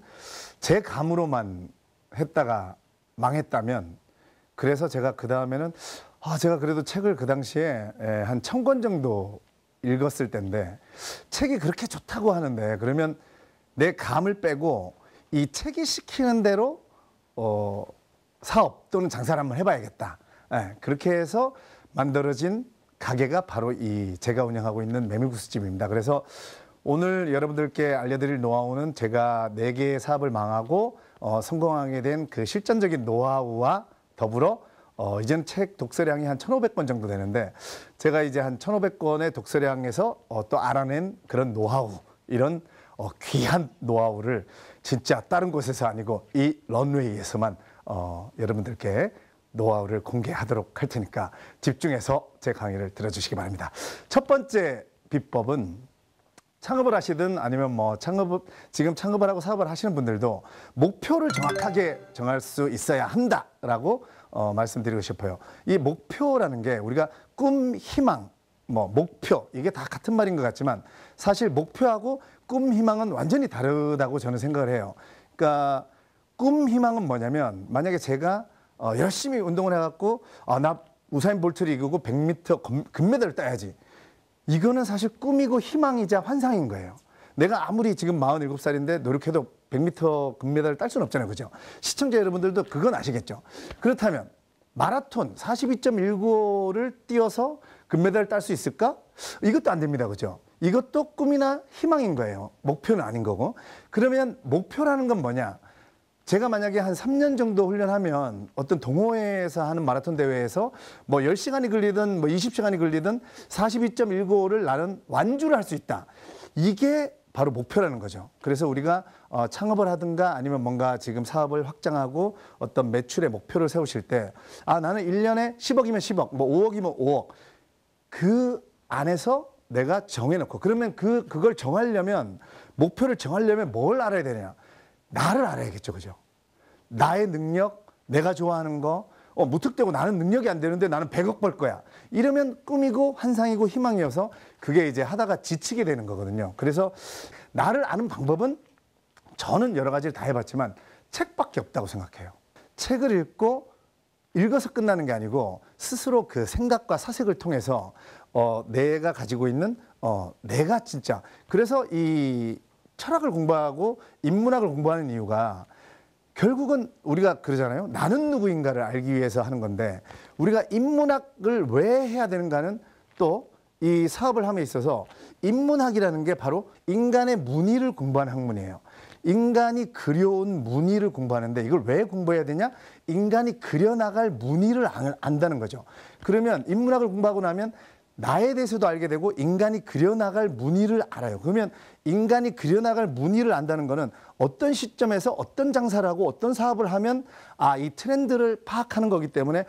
제 감으로만 했다가 망했다면 그래서 제가 그 다음에는 제가 그래도 책을 그 당시에 한 1000권 정도 읽었을 때인데 책이 그렇게 좋다고 하는데 그러면 내 감을 빼고 이 책이 시키는 대로 사업 또는 장사를 한번 해봐야겠다. 그렇게 해서 만들어진 가게가 바로 이 제가 운영하고 있는 메밀국수집입니다. 그래서 오늘 여러분들께 알려드릴 노하우는 제가 4개의 사업을 망하고 성공하게 된 그 실전적인 노하우와 더불어 이제는 책 독서량이 한 1,500권 정도 되는데 제가 이제 한 1,500권의 독서량에서 또 알아낸 그런 노하우 이런 귀한 노하우를 진짜 다른 곳에서 아니고 이 런웨이에서만 여러분들께 노하우를 공개하도록 할 테니까 집중해서 제 강의를 들어주시기 바랍니다. 첫 번째 비법은 창업을 하시든 아니면 뭐 지금 창업을 하고 사업을 하시는 분들도 목표를 정확하게 정할 수 있어야 한다라고 말씀드리고 싶어요. 이 목표라는 게 우리가 꿈, 희망, 목표 이게 다 같은 말인 것 같지만 사실 목표하고 꿈, 희망은 완전히 다르다고 저는 생각을 해요. 그러니까 꿈, 희망은 뭐냐면 만약에 제가 열심히 운동을 해갖고 나 우사인 볼트를 이기고 100m 금메달을 따야지. 이거는 사실 꿈이고 희망이자 환상인 거예요. 내가 아무리 지금 47살인데 노력해도 100m 금메달을 딸 수는 없잖아요. 그죠? 시청자 여러분들도 그건 아시겠죠? 그렇다면 마라톤 42.195를 뛰어서 금메달을 딸 수 있을까? 이것도 안 됩니다. 그죠? 이것도 꿈이나 희망인 거예요. 목표는 아닌 거고. 그러면 목표라는 건 뭐냐? 제가 만약에 한 3년 정도 훈련하면 어떤 동호회에서 하는 마라톤 대회에서 뭐 10시간이 걸리든 뭐 20시간이 걸리든 42.195를 나는 완주를 할 수 있다. 이게 바로 목표라는 거죠. 그래서 우리가 창업을 하든가 아니면 뭔가 지금 사업을 확장하고 어떤 매출의 목표를 세우실 때 나는 1년에 10억이면 10억, 뭐 5억이면 5억 그 안에서 내가 정해놓고 그러면 그걸 정하려면 목표를 정하려면 뭘 알아야 되냐? 나를 알아야겠죠. 그죠? 나의 능력, 내가 좋아하는 거 무턱대고 나는 능력이 안 되는데 나는 100억 벌 거야. 이러면 꿈이고 환상이고 희망이어서 그게 이제 하다가 지치게 되는 거거든요. 그래서 나를 아는 방법은 저는 여러 가지를 다 해봤지만 책밖에 없다고 생각해요. 책을 읽어서 끝나는 게 아니고 스스로 그 생각과 사색을 통해서 내가 가지고 있는 내가 진짜 그래서 이 철학을 공부하고 인문학을 공부하는 이유가 결국은 우리가 그러잖아요. 나는 누구인가를 알기 위해서 하는 건데 우리가 인문학을 왜 해야 되는가는 또 이 사업을 함에 있어서 인문학이라는 게 바로 인간의 문의를 공부하는 학문이에요. 인간이 그려온 무늬를 공부하는데 이걸 왜 공부해야 되냐? 인간이 그려나갈 무늬를 안다는 거죠. 그러면 인문학을 공부하고 나면 나에 대해서도 알게 되고 인간이 그려나갈 무늬를 알아요. 그러면 인간이 그려나갈 무늬를 안다는 거는 어떤 시점에서 어떤 장사를 하고 어떤 사업을 하면 이 트렌드를 파악하는 거기 때문에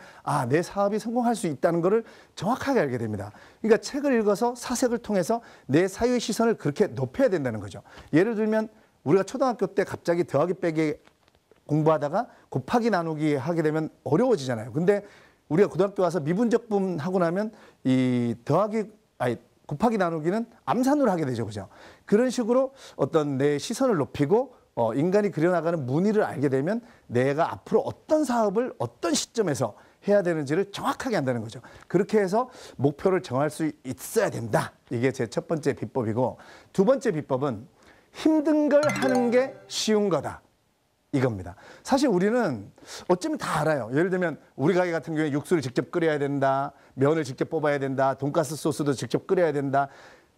내 사업이 성공할 수 있다는 거를 정확하게 알게 됩니다. 그러니까 책을 읽어서 사색을 통해서 내 사유의 시선을 그렇게 높여야 된다는 거죠. 예를 들면 우리가 초등학교 때 갑자기 더하기 빼기 공부하다가 곱하기 나누기 하게 되면 어려워지잖아요. 근데 우리가 고등학교 와서 미분적분 하고 나면 이 곱하기 나누기는 암산으로 하게 되죠. 그죠? 그런 식으로 어떤 내 시선을 높이고 인간이 그려나가는 무늬를 알게 되면 내가 앞으로 어떤 사업을 어떤 시점에서 해야 되는지를 정확하게 안다는 거죠. 그렇게 해서 목표를 정할 수 있어야 된다. 이게 제 첫 번째 비법이고 두 번째 비법은 힘든 걸 하는 게 쉬운 거다. 이겁니다. 사실 우리는 어쩌면 다 알아요. 예를 들면 우리 가게 같은 경우에 육수를 직접 끓여야 된다. 면을 직접 뽑아야 된다. 돈가스 소스도 직접 끓여야 된다.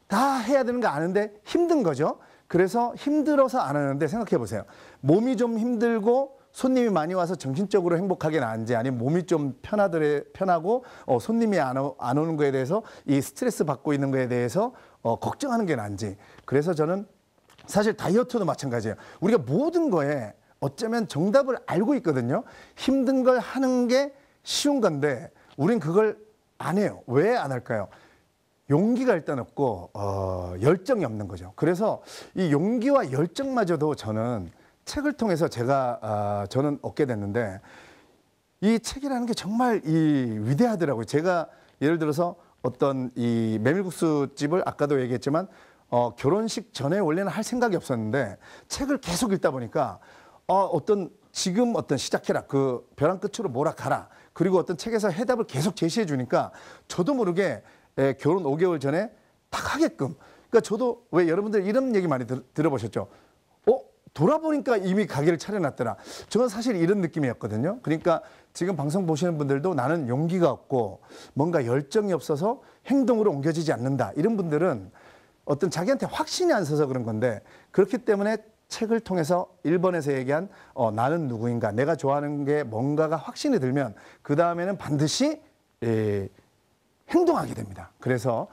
다 해야 되는 거 아는데 힘든 거죠. 그래서 힘들어서 안 하는데 생각해 보세요. 몸이 좀 힘들고 손님이 많이 와서 정신적으로 행복하게 나은지 아니면 몸이 좀 편하고 손님이 안 오는 거에 대해서 이 스트레스 받고 있는 거에 대해서 걱정하는 게 나은지. 그래서 저는 사실 다이어트도 마찬가지예요. 우리가 모든 거에 어쩌면 정답을 알고 있거든요. 힘든 걸 하는 게 쉬운 건데 우린 그걸 안 해요. 왜 안 할까요? 용기가 일단 없고 열정이 없는 거죠. 그래서 이 용기와 열정마저도 저는 책을 통해서 저는 얻게 됐는데 이 책이라는 게 정말 위대하더라고요. 제가 예를 들어서 어떤 이 메밀국수 집을 아까도 얘기했지만 결혼식 전에 원래는 할 생각이 없었는데 책을 계속 읽다 보니까 지금 시작해라. 그 벼랑 끝으로 몰아가라. 그리고 어떤 책에서 해답을 계속 제시해 주니까 저도 모르게 결혼 5개월 전에 딱 하게끔. 그러니까 저도 왜 여러분들 이런 얘기 많이 들어보셨죠? 돌아보니까 이미 가게를 차려놨더라. 저는 사실 이런 느낌이었거든요. 그러니까 지금 방송 보시는 분들도 나는 용기가 없고 뭔가 열정이 없어서 행동으로 옮겨지지 않는다. 이런 분들은 어떤 자기한테 확신이 안 서서 그런 건데 그렇기 때문에 책을 통해서 1번에서 얘기한 나는 누구인가, 내가 좋아하는 게 뭔가가 확신이 들면 그 다음에는 반드시 행동하게 됩니다. 그래서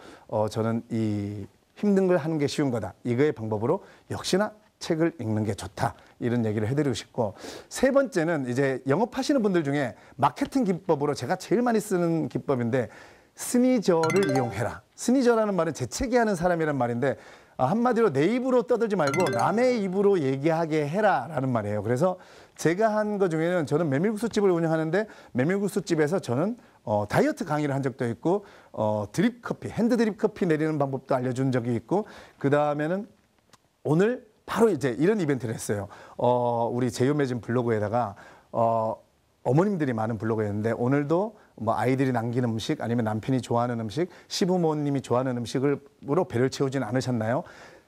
저는 이 힘든 걸 하는 게 쉬운 거다. 이거의 방법으로 역시나 책을 읽는 게 좋다. 이런 얘기를 해드리고 싶고 세 번째는 이제 영업하시는 분들 중에 마케팅 기법으로 제가 제일 많이 쓰는 기법인데 스니저를 이용해라. 스니저라는 말은 재채기 하는 사람이란 말인데 한마디로 내 입으로 떠들지 말고 남의 입으로 얘기하게 해라라는 말이에요. 그래서 제가 한 것 중에는 저는 메밀국수집을 운영하는데 메밀국수집에서 저는 다이어트 강의를 한 적도 있고 드립 커피, 핸드 드립 커피 내리는 방법도 알려준 적이 있고 그 다음에는 오늘 바로 이제 이런 이벤트를 했어요. 우리 제휴 매진 블로그에다가 어머님들이 많은 블로그였는데 오늘도 뭐 아이들이 남긴 음식 아니면 남편이 좋아하는 음식, 시부모님이 좋아하는 음식으로 배를 채우진 않으셨나요?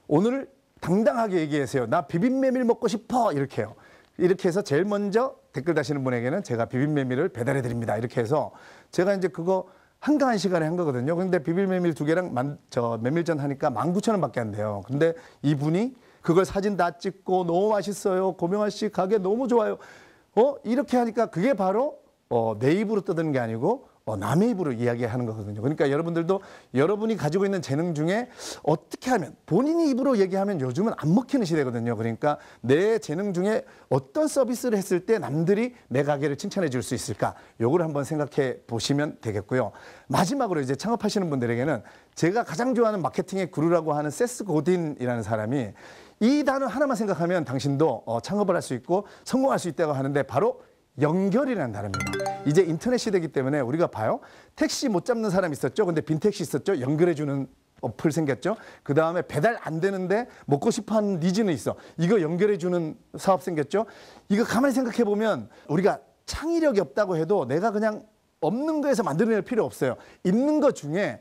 오늘 당당하게 얘기하세요. 나 비빔메밀 먹고 싶어. 이렇게 해요. 이렇게 해서 제일 먼저 댓글 다시는 분에게는 제가 비빔메밀을 배달해 드립니다. 이렇게 해서 제가 이제 그거 한가한 시간에 한 거거든요. 근데 비빔메밀 2개랑 메밀전 하니까 19,000원밖에 안 돼요. 근데 이분이 그걸 사진 다 찍고 너무 맛있어요. 고명아 씨 가게 너무 좋아요. 이렇게 하니까 그게 바로 내 입으로 떠드는 게 아니고 남의 입으로 이야기하는 거거든요. 그러니까 여러분들도 여러분이 가지고 있는 재능 중에 어떻게 하면 본인이 입으로 얘기하면 요즘은 안 먹히는 시대거든요. 그러니까 내 재능 중에 어떤 서비스를 했을 때 남들이 내 가게를 칭찬해 줄 수 있을까? 요걸 한번 생각해 보시면 되겠고요. 마지막으로 이제 창업하시는 분들에게는 제가 가장 좋아하는 마케팅의 구루라고 하는 세스 고딘이라는 사람이 이 단어 하나만 생각하면 당신도 창업을 할 수 있고 성공할 수 있다고 하는데 바로 연결이라는 단어입니다. 이제 인터넷 시대이기 때문에 우리가 봐요. 택시 못 잡는 사람 있었죠. 근데 빈택시 있었죠. 연결해주는 어플 생겼죠. 그 다음에 배달 안 되는데 먹고 싶어하는 니즈는 있어. 이거 연결해주는 사업 생겼죠. 이거 가만히 생각해 보면 우리가 창의력이 없다고 해도 내가 그냥 없는 거에서 만들어낼 필요 없어요. 있는 것 중에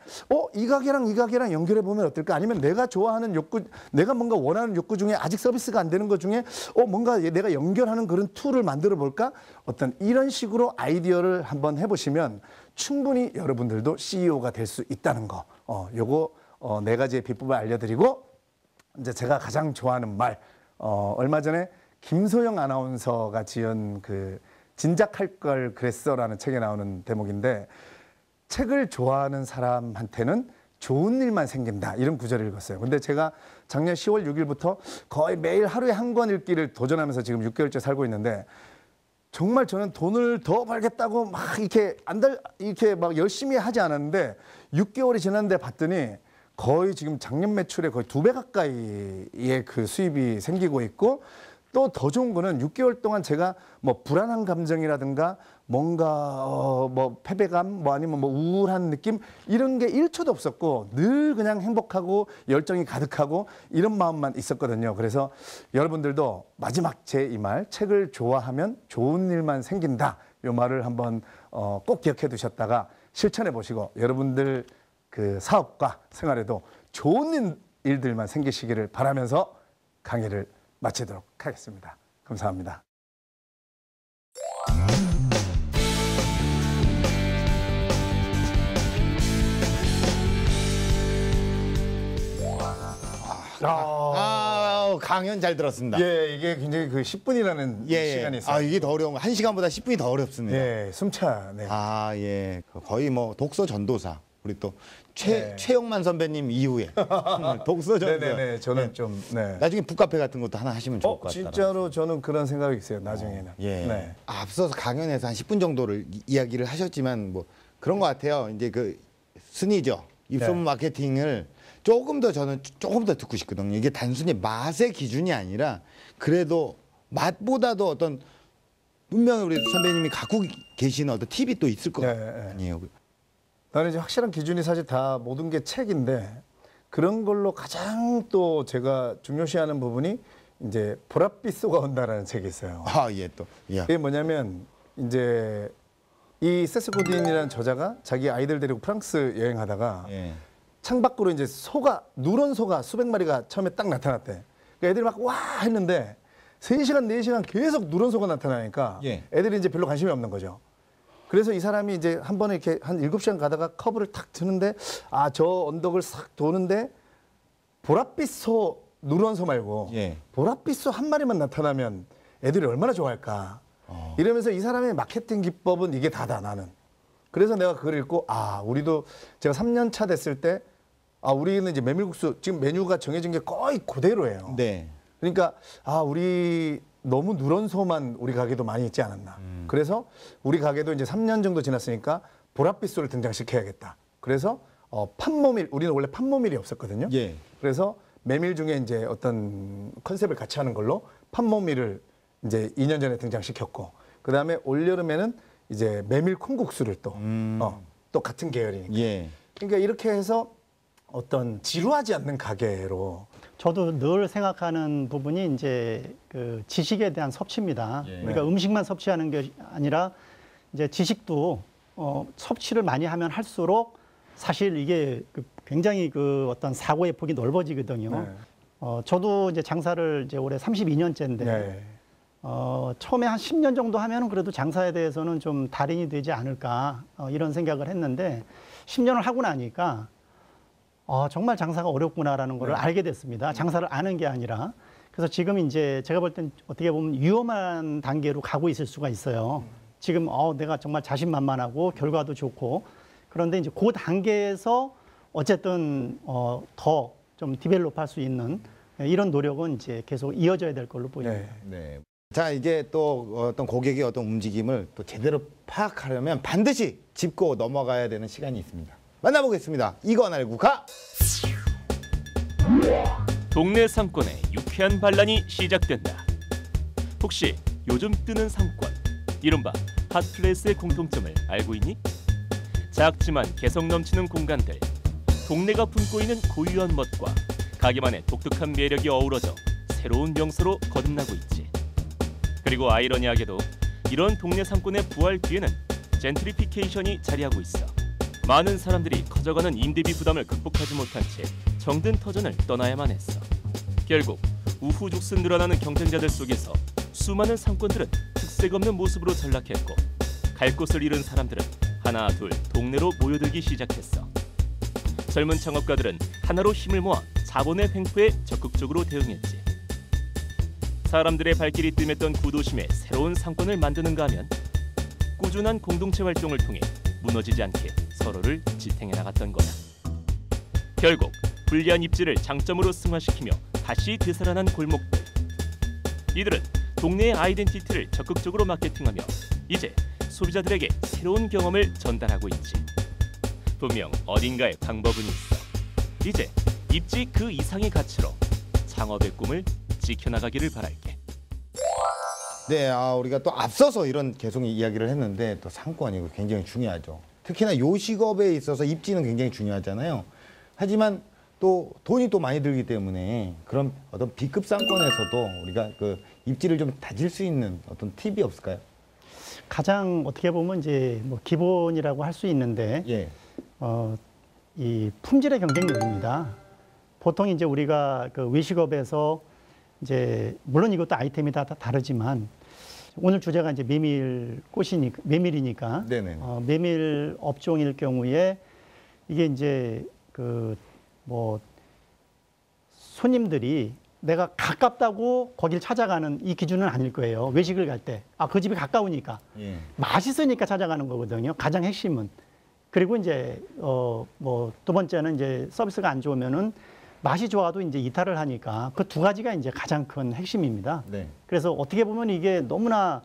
이 가게랑 이 가게랑 연결해 보면 어떨까? 아니면 내가 좋아하는 욕구, 내가 뭔가 원하는 욕구 중에 아직 서비스가 안 되는 것 중에 뭔가 내가 연결하는 그런 툴을 만들어 볼까? 어떤 이런 식으로 아이디어를 한번 해보시면 충분히 여러분들도 CEO가 될 수 있다는 거. 요거 네 가지의 비법을 알려드리고 이제 제가 가장 좋아하는 말. 얼마 전에 김소영 아나운서가 지은 그 진작할 걸 그랬어라는 책에 나오는 대목인데 책을 좋아하는 사람한테는 좋은 일만 생긴다 이런 구절을 읽었어요. 근데 제가 작년 10월 6일부터 거의 매일 하루에 한 권 읽기를 도전하면서 지금 6개월째 살고 있는데 정말 저는 돈을 더 벌겠다고 막 이렇게 막 열심히 하지 않았는데 6개월이 지났는데 봤더니 거의 지금 작년 매출의 거의 2배 가까이의 그 수입이 생기고 있고 또 더 좋은 거는 6개월 동안 제가 뭐 불안한 감정이라든가 뭔가 뭐 패배감 뭐 아니면 뭐 우울한 느낌 이런 게 1초도 없었고 늘 그냥 행복하고 열정이 가득하고 이런 마음만 있었거든요. 그래서 여러분들도 마지막 제 이 말 책을 좋아하면 좋은 일만 생긴다 이 말을 한번 꼭 기억해 두셨다가 실천해 보시고 여러분들 그 사업과 생활에도 좋은 일들만 생기시기를 바라면서 강의를 마치도록 하겠습니다. 감사합니다. 강연 잘 들었습니다. 예, 이게 굉장히 그 10분이라는 시간이 있어요. 이게 더 어려운 거. 1시간보다 10분이 더 어렵습니다. 예, 숨차. 네. 예. 거의 뭐 독서 전도사. 우리 또 최영만 선배님 이후에 독서 전도사. 네네네. 저는 좀 나중에 북카페 같은 것도 하나 하시면 좋을 것 같아요. 진짜로 저는 그런 생각이 있어요. 나중에는. 네. 앞서서 강연에서 한 10분 정도를 이야기를 하셨지만 뭐 그런 것 같아요. 이제 그 순위죠. 입소문 마케팅을 조금 더 듣고 싶거든요. 이게 단순히 맛의 기준이 아니라 그래도 맛보다도 어떤 분명히 우리 선배님이 갖고 계시는 어떤 팁이 또 있을 것 아니에요. 나는 이제 확실한 기준이 사실 다 모든 게 책인데 그런 걸로 가장 또 제가 중요시하는 부분이 이제 보랏빛 쏘가 온다라는 책이 있어요. 그게 뭐냐면 이제 이 세스 고딘이라는 저자가 자기 아이들 데리고 프랑스 여행하다가 창밖으로 이제 누런 소가 수백 마리가 처음에 딱 나타났대. 그러니까 애들이 막 와 했는데 3시간, 4시간 계속 누런 소가 나타나니까 애들이 이제 별로 관심이 없는 거죠. 그래서 이 사람이 이제 한 번에 이렇게 한 7시간 가다가 커브를 탁 드는데 저 언덕을 싹 도는데 보랏빛 소, 누런 소 말고 보랏빛 소 한 마리만 나타나면 애들이 얼마나 좋아할까. 이러면서 이 사람의 마케팅 기법은 이게 다다 나는. 그래서 내가 그걸 읽고 우리도 제가 3년 차 됐을 때 우리는 이제 메밀국수 지금 메뉴가 정해진 게 거의 그대로예요. 그러니까 우리 너무 누런 소만 우리 가게도 많이 있지 않았나. 그래서 우리 가게도 이제 3년 정도 지났으니까 보랏빛 소를 등장시켜야겠다. 그래서 판모밀, 우리는 원래 판모밀이 없었거든요. 그래서 메밀 중에 이제 어떤 컨셉을 같이 하는 걸로 판모밀을 이제 2년 전에 등장시켰고, 그 다음에 올여름에는 이제 메밀 콩국수를 또 같은 계열이니까. 그러니까 이렇게 해서 어떤 지루하지 않는 가게로. 저도 늘 생각하는 부분이 이제 그 지식에 대한 섭취입니다. 그러니까 음식만 섭취하는 게 아니라 이제 지식도 섭취를 많이 하면 할수록 사실 이게 굉장히 그 어떤 사고의 폭이 넓어지거든요. 저도 이제 장사를 이제 올해 32년째인데 처음에 한 10년 정도 하면은 그래도 장사에 대해서는 좀 달인이 되지 않을까 이런 생각을 했는데 10년을 하고 나니까 정말 장사가 어렵구나라는 걸 알게 됐습니다. 장사를 아는 게 아니라. 그래서 지금 이제 제가 볼 땐 어떻게 보면 위험한 단계로 가고 있을 수가 있어요. 지금 내가 정말 자신만만하고 결과도 좋고 그런데 이제 그 단계에서 어쨌든 더 좀 디벨롭할 수 있는 이런 노력은 이제 계속 이어져야 될 걸로 보입니다. 네. 자, 이제 또 어떤 고객의 어떤 움직임을 또 제대로 파악하려면 반드시 짚고 넘어가야 되는 시간이 있습니다. 만나보겠습니다. 이건 알고 가! 동네 상권의 유쾌한 반란이 시작된다. 혹시 요즘 뜨는 상권, 이른바 핫플레이스의 공통점을 알고 있니? 작지만 개성 넘치는 공간들, 동네가 품고 있는 고유한 멋과 가게만의 독특한 매력이 어우러져 새로운 명소로 거듭나고 있지. 그리고 아이러니하게도 이런 동네 상권의 부활 뒤에는 젠트리피케이션이 자리하고 있어. 많은 사람들이 커져가는 임대비 부담을 극복하지 못한 채 정든 터전을 떠나야만 했어. 결국 우후죽순 늘어나는 경쟁자들 속에서 수많은 상권들은 특색 없는 모습으로 전락했고 갈 곳을 잃은 사람들은 하나 둘 동네로 모여들기 시작했어. 젊은 창업가들은 하나로 힘을 모아 자본의 횡포에 적극적으로 대응했지. 사람들의 발길이 뜸했던 구도심에 새로운 상권을 만드는가 하면 꾸준한 공동체 활동을 통해 무너지지 않게 서로를 지탱해 나갔던 거야. 결국 불리한 입지를 장점으로 승화시키며 다시 되살아난 골목들. 이들은 동네의 아이덴티티를 적극적으로 마케팅하며 이제 소비자들에게 새로운 경험을 전달하고 있지. 분명 어딘가에 방법은 있어. 이제 입지 그 이상의 가치로 창업의 꿈을 지켜나가기를 바랄게. 네, 우리가 또 앞서서 이런 계속 이야기를 했는데 또 상권이 굉장히 중요하죠. 특히나 요식업에 있어서 입지는 굉장히 중요하잖아요. 하지만 또 돈이 또 많이 들기 때문에 그런 어떤 B급 상권에서도 우리가 그 입지를 좀 다질 수 있는 어떤 팁이 없을까요? 가장 어떻게 보면 이제 뭐 기본이라고 할 수 있는데 예. 이 품질의 경쟁력입니다. 보통 이제 우리가 그 외식업에서 이제 물론 이것도 아이템이 다 다르지만 오늘 주제가 이제 메밀이니까 네네. 메밀 업종일 경우에 이게 이제 그 뭐 손님들이 내가 가깝다고 거길 찾아가는 이 기준은 아닐 거예요. 외식을 갈 때. 그 집이 가까우니까. 예. 맛있으니까 찾아가는 거거든요. 가장 핵심은. 그리고 이제 뭐 두 번째는 이제 서비스가 안 좋으면은 맛이 좋아도 이제 이탈을 하니까 그 두 가지가 이제 가장 큰 핵심입니다. 네. 그래서 어떻게 보면 이게 너무나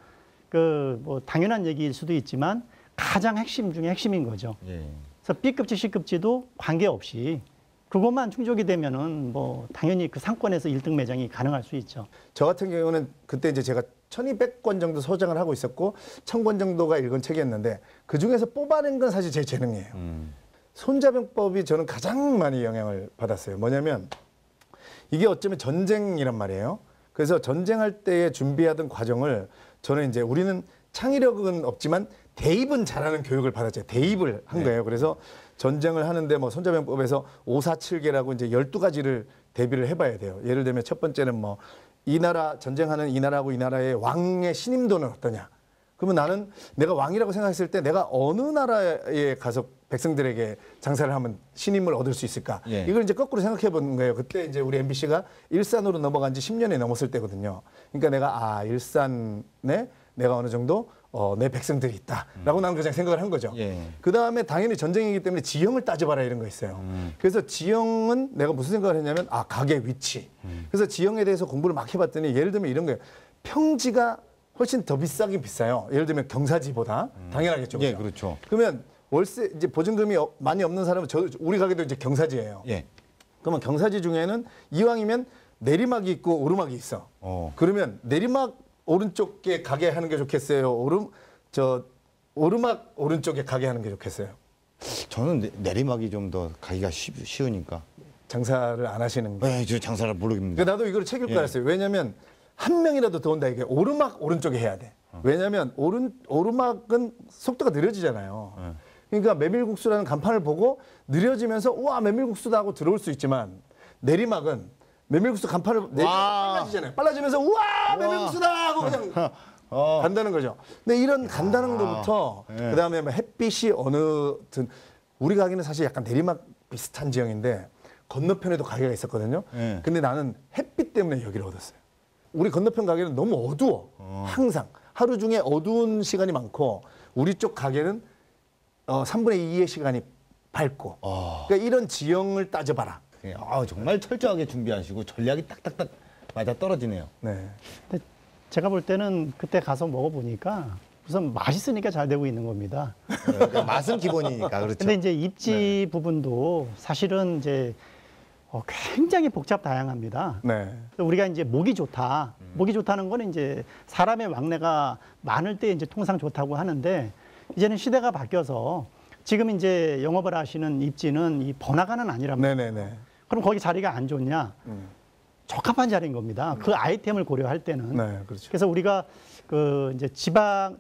그 뭐 당연한 얘기일 수도 있지만 가장 핵심 중에 핵심인 거죠. 예. 그래서 B급지, C급지도 관계없이 그것만 충족이 되면은 뭐 당연히 그 상권에서 1등 매장이 가능할 수 있죠. 저 같은 경우는 그때 이제 제가 1200권 정도 소장을 하고 있었고 1000권 정도가 읽은 책이었는데 그중에서 뽑아낸 건 사실 제 재능이에요. 손자병법이 저는 가장 많이 영향을 받았어요. 뭐냐면 이게 어쩌면 전쟁이란 말이에요. 그래서 전쟁할 때에 준비하던 과정을 저는 이제 우리는 창의력은 없지만 대입은 잘하는 교육을 받았죠. 대입을 한 거예요. 그래서 전쟁을 하는데 뭐 손자병법에서 547개라고 이제 12가지를 대비를 해봐야 돼요. 예를 들면 첫 번째는 뭐 이 나라 전쟁하는 이 나라하고 이 나라의 왕의 신임도는 어떠냐. 그러면 나는 내가 왕이라고 생각했을 때 내가 어느 나라에 가서 백성들에게 장사를 하면 신임을 얻을 수 있을까? 예. 이걸 이제 거꾸로 생각해 보는 거예요. 그때 이제 우리 MBC가 일산으로 넘어간 지 10년이 넘었을 때거든요. 그러니까 내가 일산에 내가 어느 정도 내 백성들이 있다라고 나는 그냥 생각을 한 거죠. 예. 그 다음에 당연히 전쟁이기 때문에 지형을 따져봐라 이런 거 있어요. 그래서 지형은 내가 무슨 생각을 했냐면 가게 위치. 그래서 지형에 대해서 공부를 막 해봤더니 예를 들면 이런 거예요. 평지가 훨씬 더 비싸긴 비싸요. 예를 들면 경사지보다 당연하겠죠. 예, 그렇죠. 그러면 월세 이제 보증금이 많이 없는 사람은 우리 가게도 이제 경사지예요. 예. 그러면 경사지 중에는 이왕이면 내리막이 있고 오르막이 있어. 그러면 내리막 오른쪽에 가게 하는 게 좋겠어요. 오르막 오른쪽에 가게 하는 게 좋겠어요. 저는 내리막이 좀 더 가기가 쉬우니까. 장사를 안 하시는 거. 네, 저 장사를 모르겠습니다. 그러니까 나도 이걸 책 읽고 알았어요. 왜냐하면 한 명이라도 더 온다 이게 오르막 오른쪽에 해야 돼. 왜냐하면 오르막은 속도가 느려지잖아요. 그러니까 메밀국수라는 간판을 보고 느려지면서 우와 메밀국수다 하고 들어올 수 있지만 내리막은 메밀국수 간판을 빨라지잖아요. 빨라지면서 우와 메밀국수다 하고 그냥 간다는 거죠. 근데 이런 간다는 것부터 그다음에 뭐 햇빛이 우리 가게는 사실 약간 내리막 비슷한 지형인데 건너편에도 가게가 있었거든요. 근데 나는 햇빛 때문에 여기를 얻었어요. 우리 건너편 가게는 너무 어두워. 항상 하루 중에 어두운 시간이 많고 우리 쪽 가게는 3분의 2의 시간이 밝고 그러니까 이런 지형을 따져봐라. 정말 철저하게 준비하시고 전략이 딱딱딱 맞아 떨어지네요. 네. 근데 제가 볼 때는 그때 가서 먹어보니까 우선 맛있으니까 잘 되고 있는 겁니다. 그러니까 맛은 기본이니까 그렇죠. 근데 이제 입지 부분도 사실은 이제 굉장히 복잡 다양합니다. 네. 우리가 이제 목이 좋다. 목이 좋다는 거는 이제 사람의 왕래가 많을 때 이제 통상 좋다고 하는데 이제는 시대가 바뀌어서 지금 이제 영업을 하시는 입지는 이 번화가는 아니란 말이에요. 네네네. 그럼 거기 자리가 안 좋냐? 적합한 자리인 겁니다. 그 아이템을 고려할 때는. 네, 그렇죠. 그래서 우리가 그 이제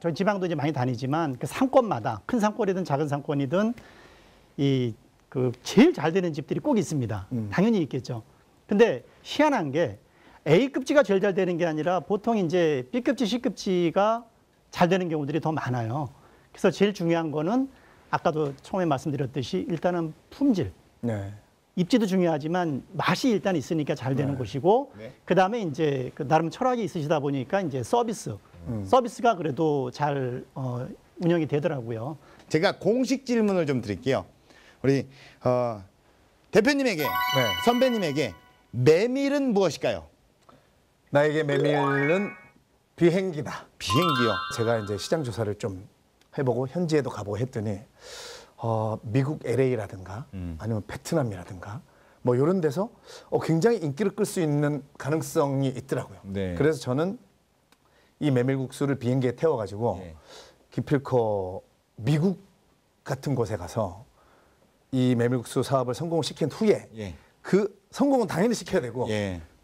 저희 지방도 이제 많이 다니지만 그 상권마다 큰 상권이든 작은 상권이든 이 그 제일 잘 되는 집들이 꼭 있습니다. 당연히 있겠죠. 근데 희한한 게 A급지가 제일 잘 되는 게 아니라 보통 이제 B급지, C급지가 잘 되는 경우들이 더 많아요. 그래서 제일 중요한 거는 아까도 처음에 말씀드렸듯이 일단은 품질. 네. 입지도 중요하지만 맛이 일단 있으니까 잘 되는 곳이고 그다음에 이제 그 나름 철학이 있으시다 보니까 이제 서비스가 그래도 잘 운영이 되더라고요. 제가 공식 질문을 좀 드릴게요. 우리 대표님에게 선배님에게 메밀은 무엇일까요? 나에게 메밀은 비행기다. 비행기요. 제가 이제 시장 조사를 좀 해보고 현지에도 가보고 했더니 미국 LA라든가 아니면 베트남이라든가 뭐 이런 데서 굉장히 인기를 끌 수 있는 가능성이 있더라고요. 네. 그래서 저는 이 메밀국수를 비행기에 태워가지고 기필코 미국 같은 곳에 가서 이 메밀국수 사업을 성공시킨 후에 그 성공은 당연히 시켜야 되고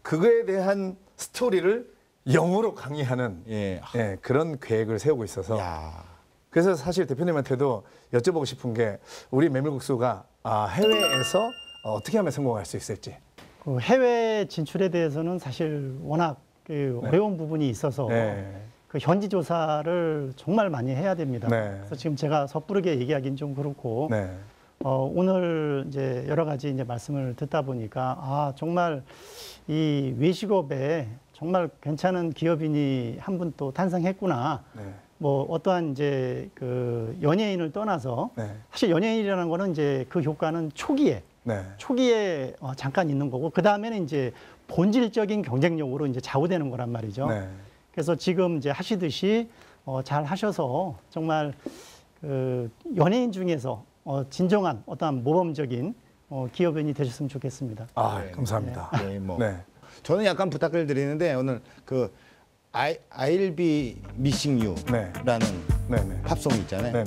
그거에 대한 스토리를 영어로 강의하는 그런 계획을 세우고 있어서 그래서 사실 대표님한테도 여쭤보고 싶은 게 우리 메밀국수가 해외에서 어떻게 하면 성공할 수 있을지. 그 해외 진출에 대해서는 사실 워낙 그 어려운 부분이 있어서 그 현지 조사를 정말 많이 해야 됩니다. 그래서 지금 제가 섣부르게 얘기하기는 좀 그렇고 오늘 이제 여러 가지 이제 말씀을 듣다 보니까 정말 이 외식업에 정말 괜찮은 기업인이 한 분 또 탄생했구나. 뭐 어떠한 이제 그 연예인을 떠나서 사실 연예인이라는 거는 이제 그 효과는 초기에 잠깐 있는 거고 그 다음에는 이제 본질적인 경쟁력으로 이제 좌우되는 거란 말이죠. 그래서 지금 이제 하시듯이 잘 하셔서 정말 그 연예인 중에서 진정한 어떠한 모범적인 기업인이 되셨으면 좋겠습니다. 감사합니다. 저는 약간 부탁을 드리는데 오늘 그 I'll be missing you라는 팝송이 있잖아요.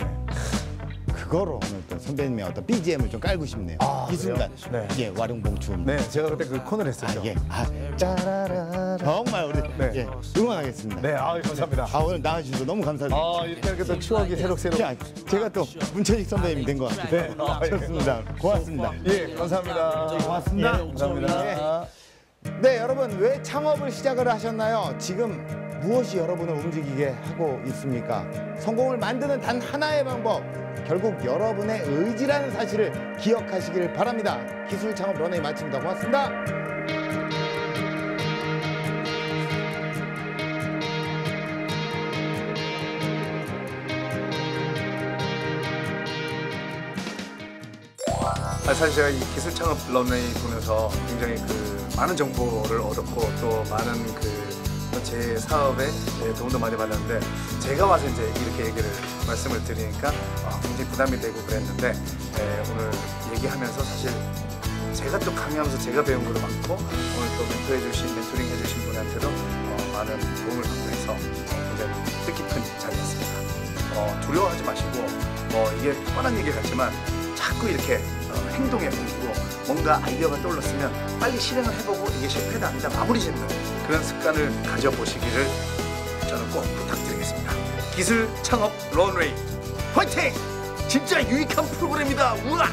그거로 오늘 또 선배님의 어떤 BGM을 좀 깔고 싶네요. 이 순간 와룡봉춤. 제가 그때 그 코너를 했었죠. 짜라라라. 정말 우리 응원하겠습니다. 감사합니다. 오늘 나와주셔서 너무 감사드립니다. 이렇게 또 추억이 새록새록. 제가 또 문천식 선배님이 된 것 같아요. 좋습니다. 고맙습니다. 감사합니다. 고맙습니다. 감사합니다. 네, 여러분 왜 창업을 시작을 하셨나요? 지금 무엇이 여러분을 움직이게 하고 있습니까? 성공을 만드는 단 하나의 방법, 결국 여러분의 의지라는 사실을 기억하시길 바랍니다. 기술 창업 런웨이 마칩니다. 고맙습니다. 사실 제가 이 기술 창업 런웨이 보면서 굉장히 많은 정보를 얻었고 또 많은 제 사업에 도움도 많이 받았는데 제가 와서 이제 이렇게 얘기를 말씀을 드리니까 굉장히 부담이 되고 그랬는데 오늘 얘기하면서 사실 제가 또 강의하면서 제가 배운 것도 많고 오늘 또 멘토링 해주신 분한테도 많은 도움을 받고 해서 굉장히 뜻깊은 자리였습니다. 두려워하지 마시고 이게 뻔한 얘기 같지만 자꾸 이렇게 행동에 옮기고 뭔가 아이디어가 떠올랐으면 빨리 실행을 해보고 이게 실패가 아니다 마무리 짓는 그런 습관을 가져보시기를 저는 꼭 부탁드리겠습니다. 기술 창업 런웨이 화이팅! 진짜 유익한 프로그램이다. 우와!